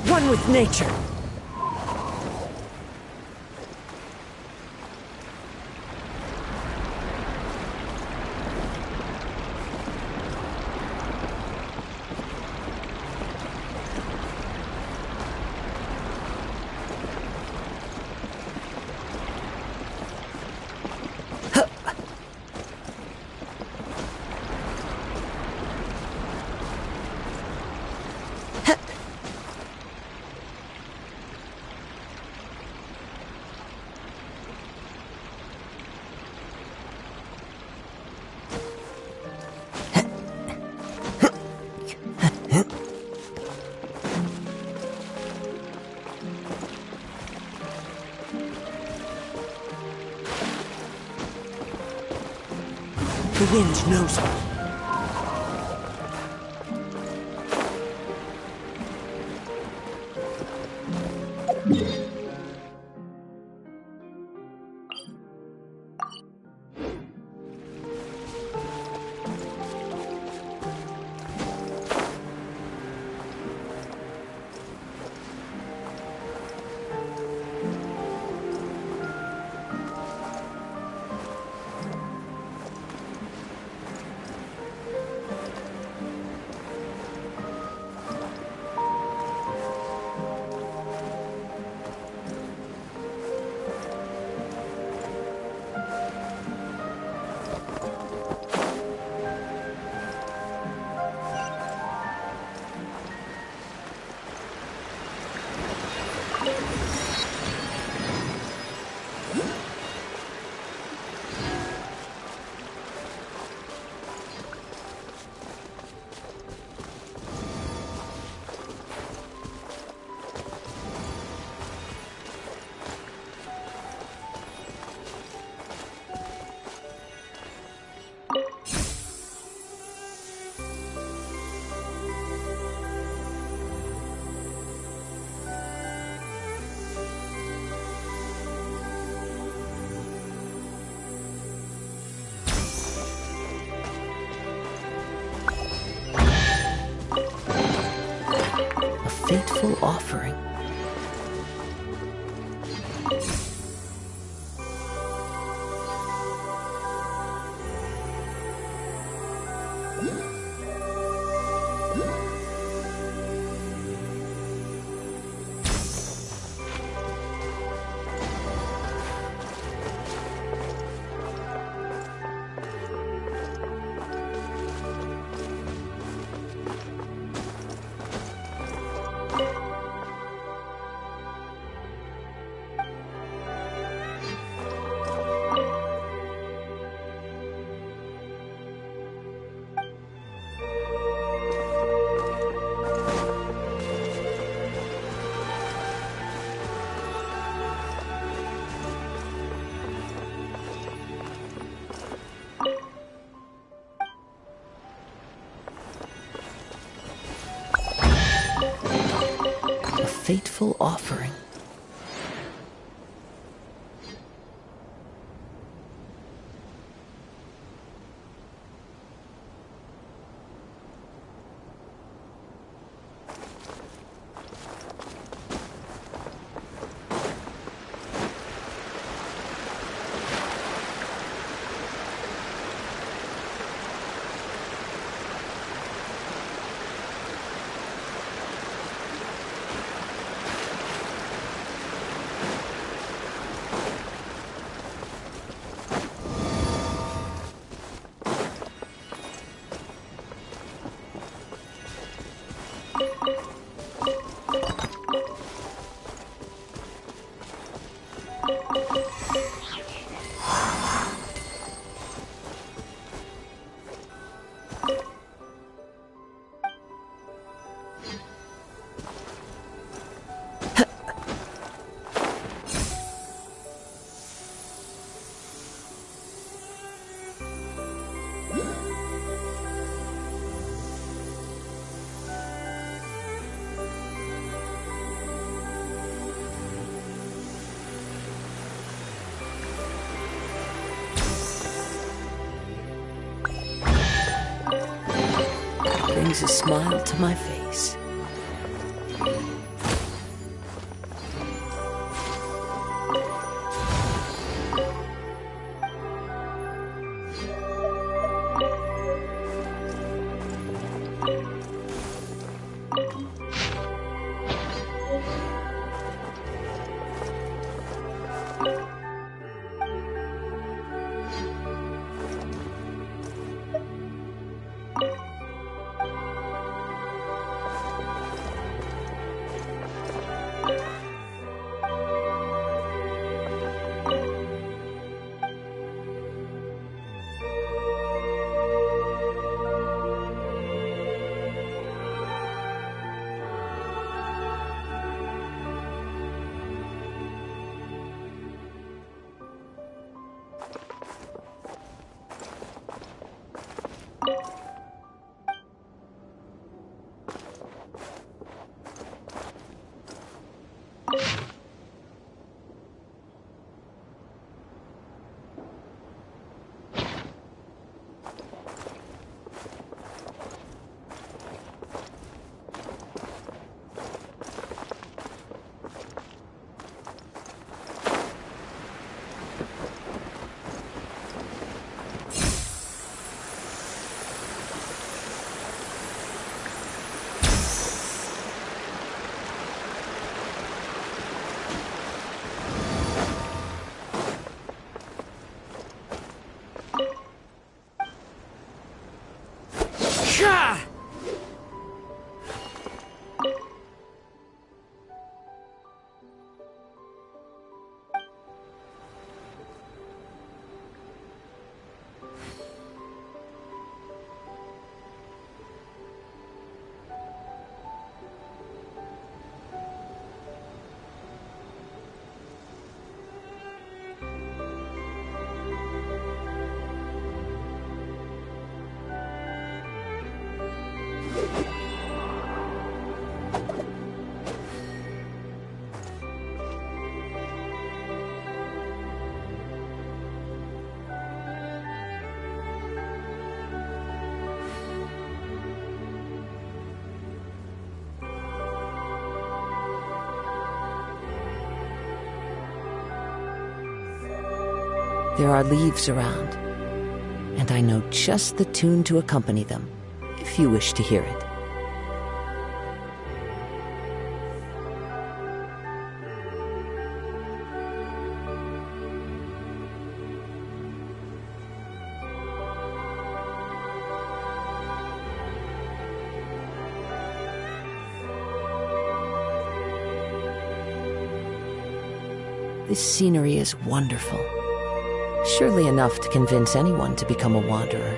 One with nature. The wind knows me. fateful offering. A fateful offering. Brings a smile to my face. There are leaves around, and I know just the tune to accompany them, if you wish to hear it. This scenery is wonderful. Surely enough to convince anyone to become a wanderer.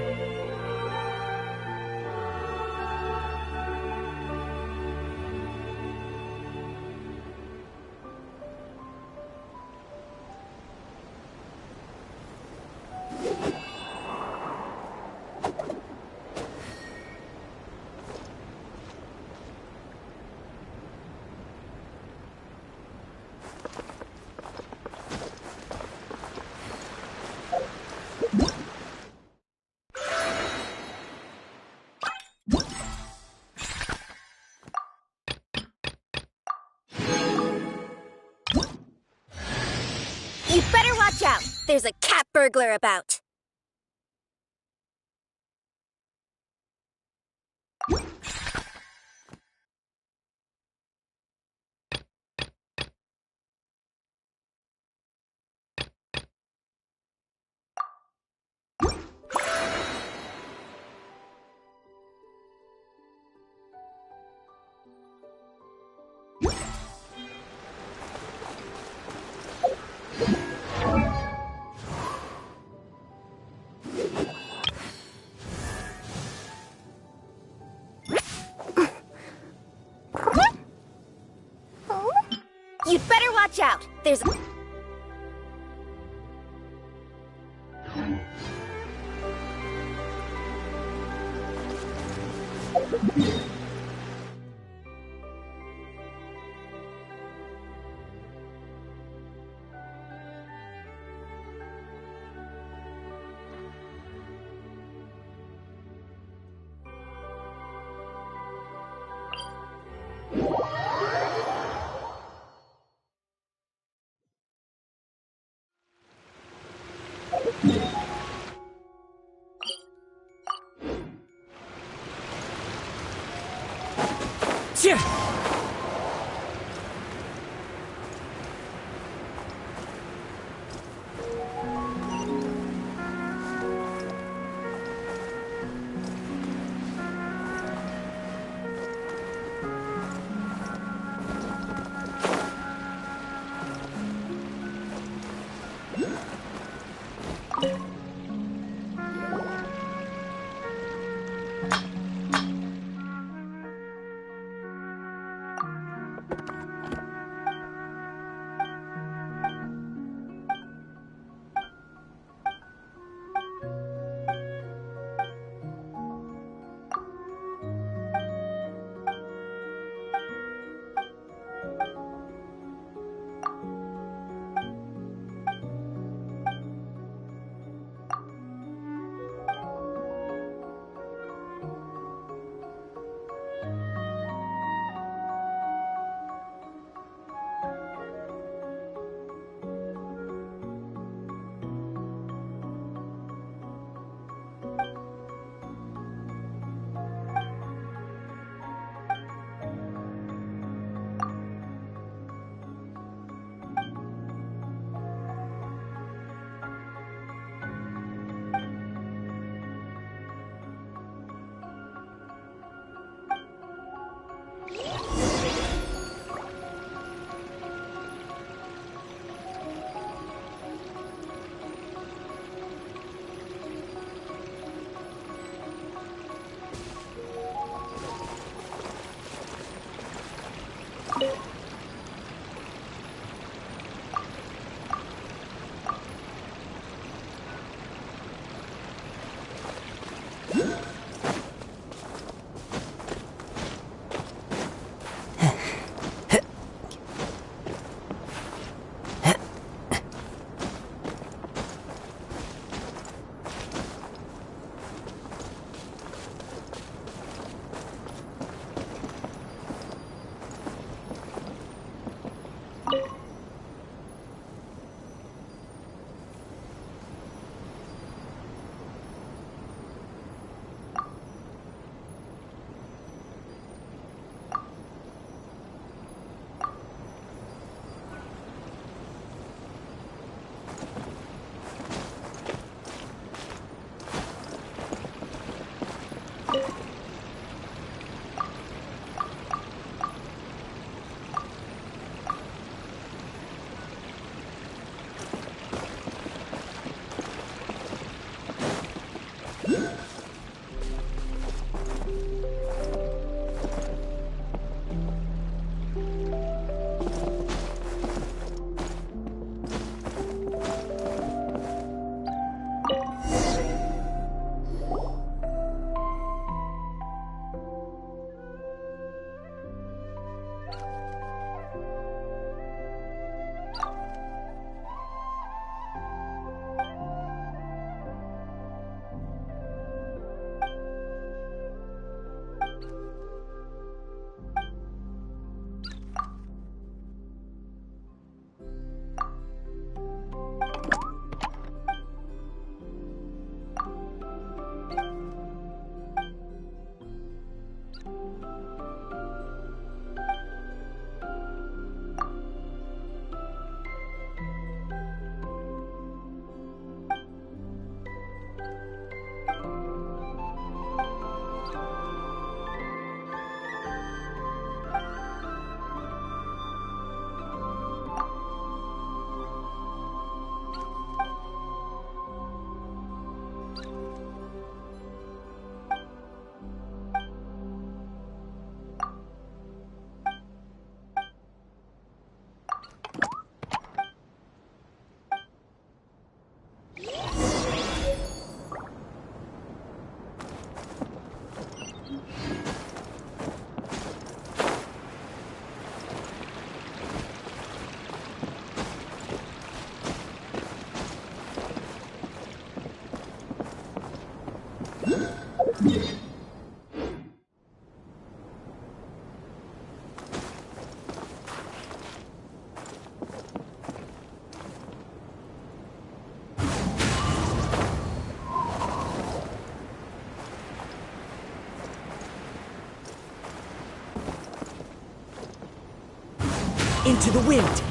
You better watch out! There's a cat burglar about! You'd better watch out! There's... Into the wind!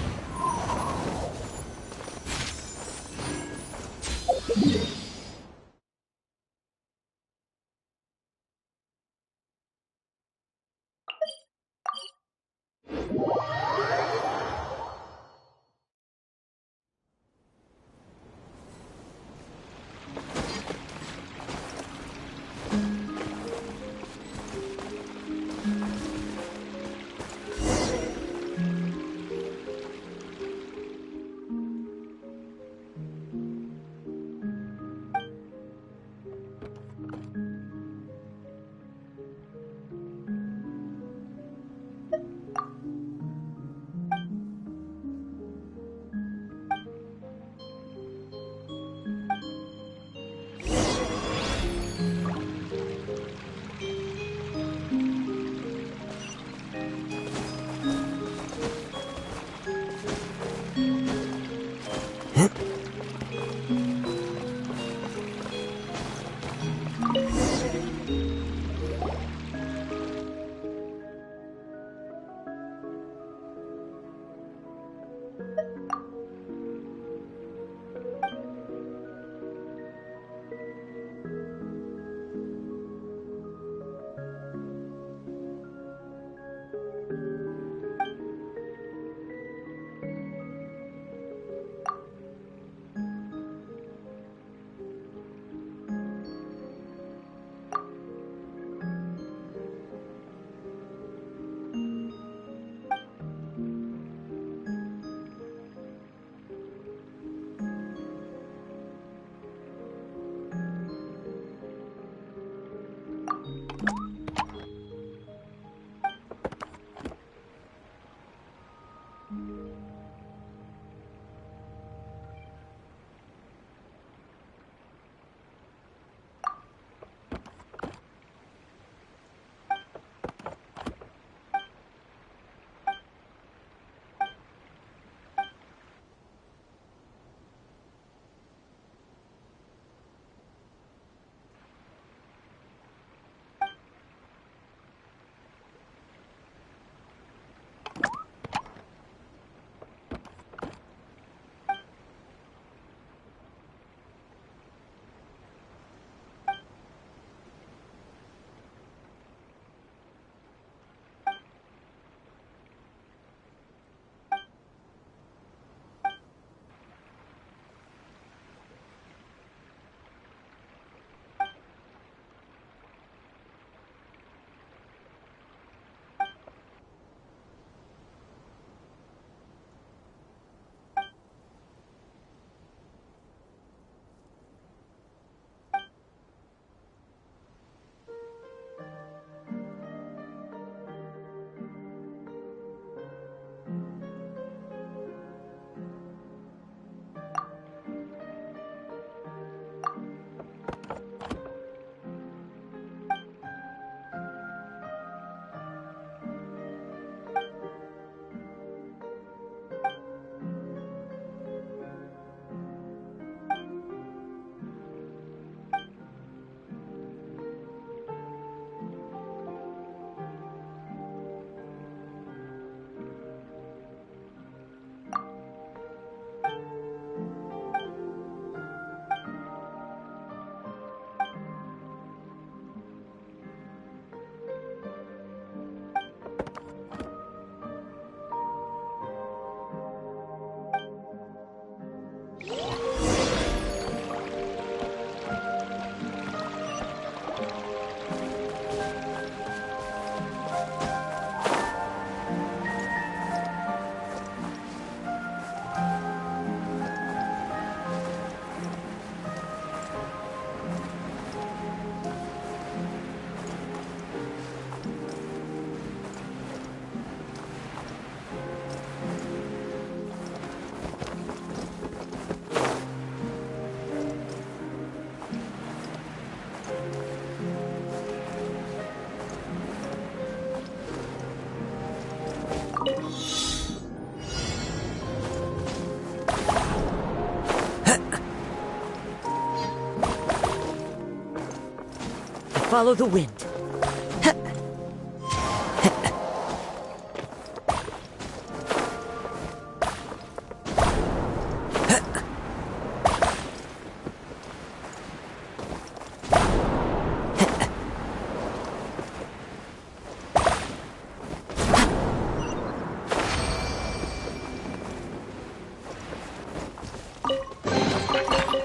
Follow the wind.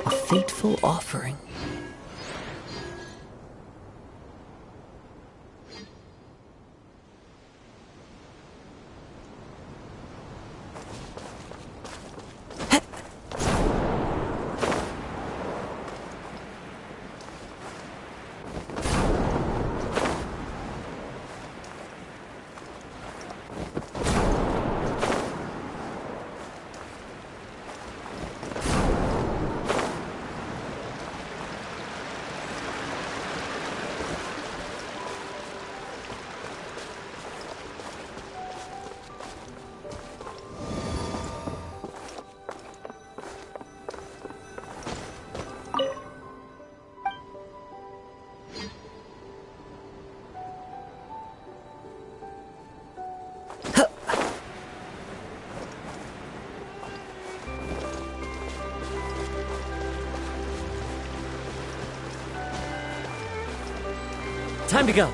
A fateful offering. Time to go.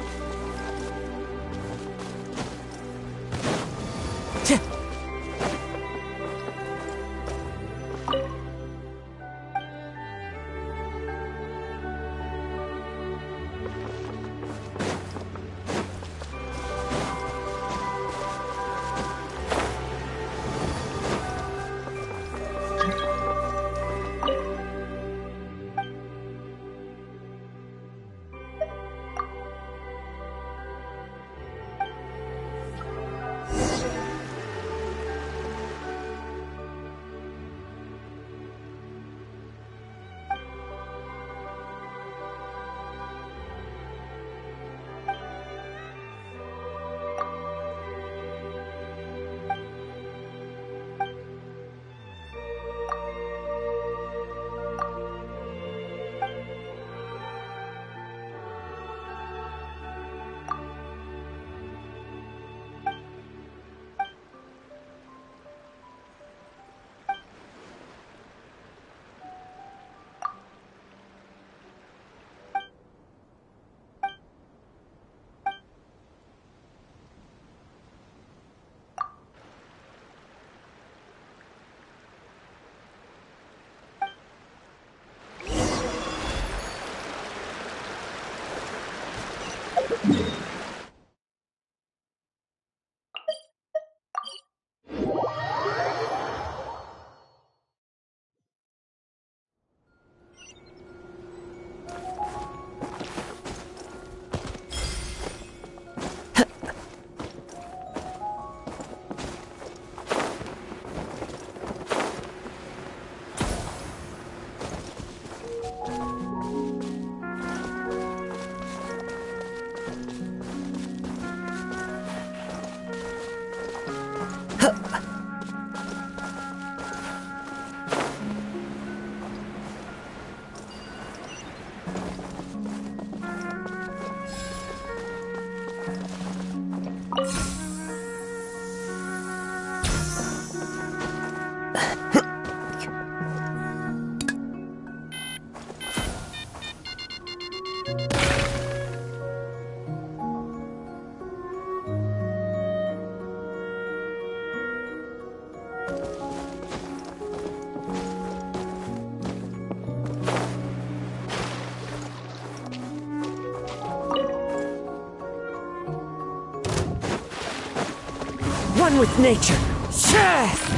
One with nature.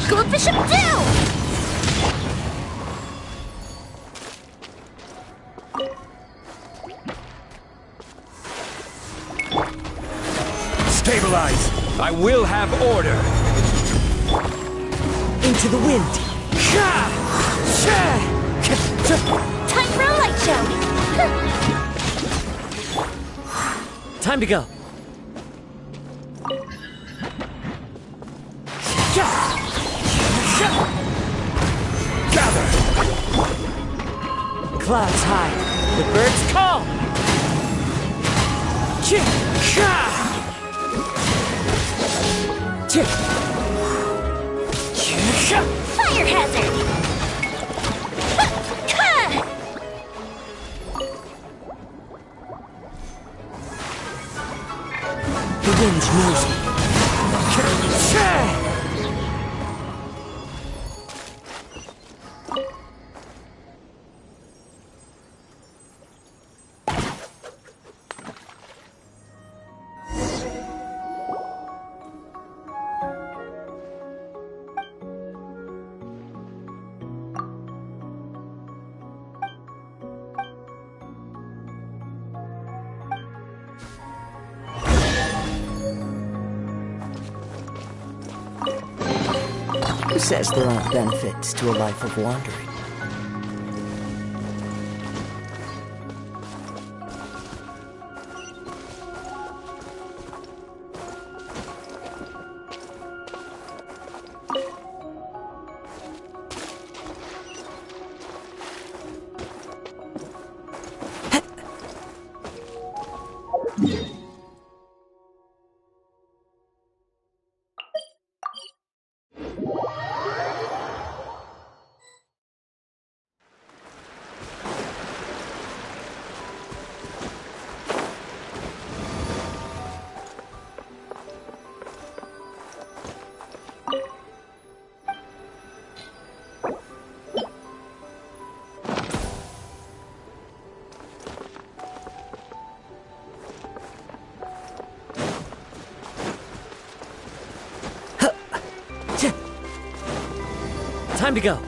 Go Bishop do! Stabilize! I will have order! Into the wind! Time for a light show! Time to go! Gather! Clouds high, the birds call! Fire hazard! The wind knows me. Who says there aren't benefits to a life of wandering? Time to go.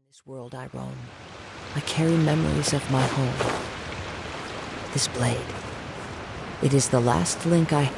this world I roam, I carry memories of my home. This blade, it is the last link I...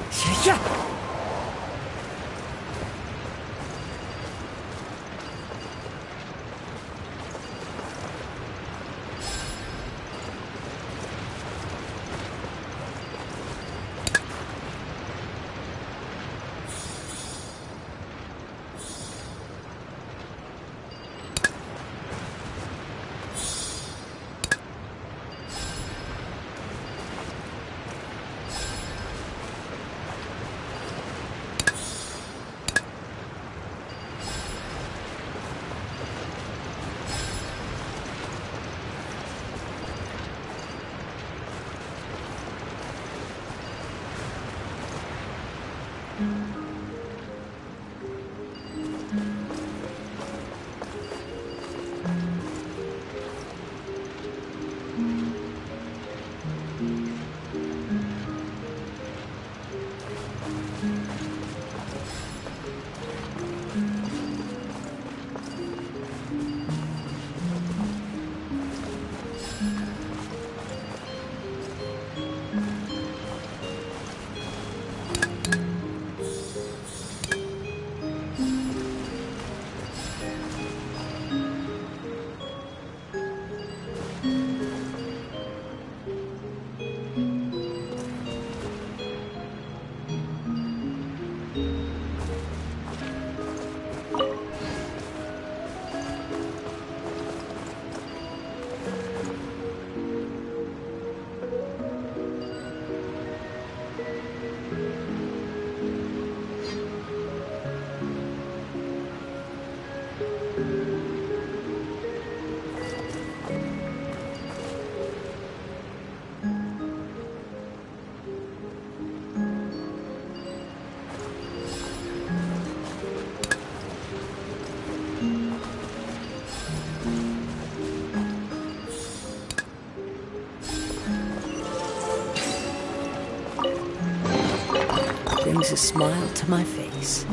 Brings a smile to my face.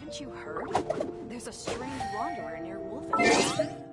Haven't you heard? There's a strange wanderer near Wolfen.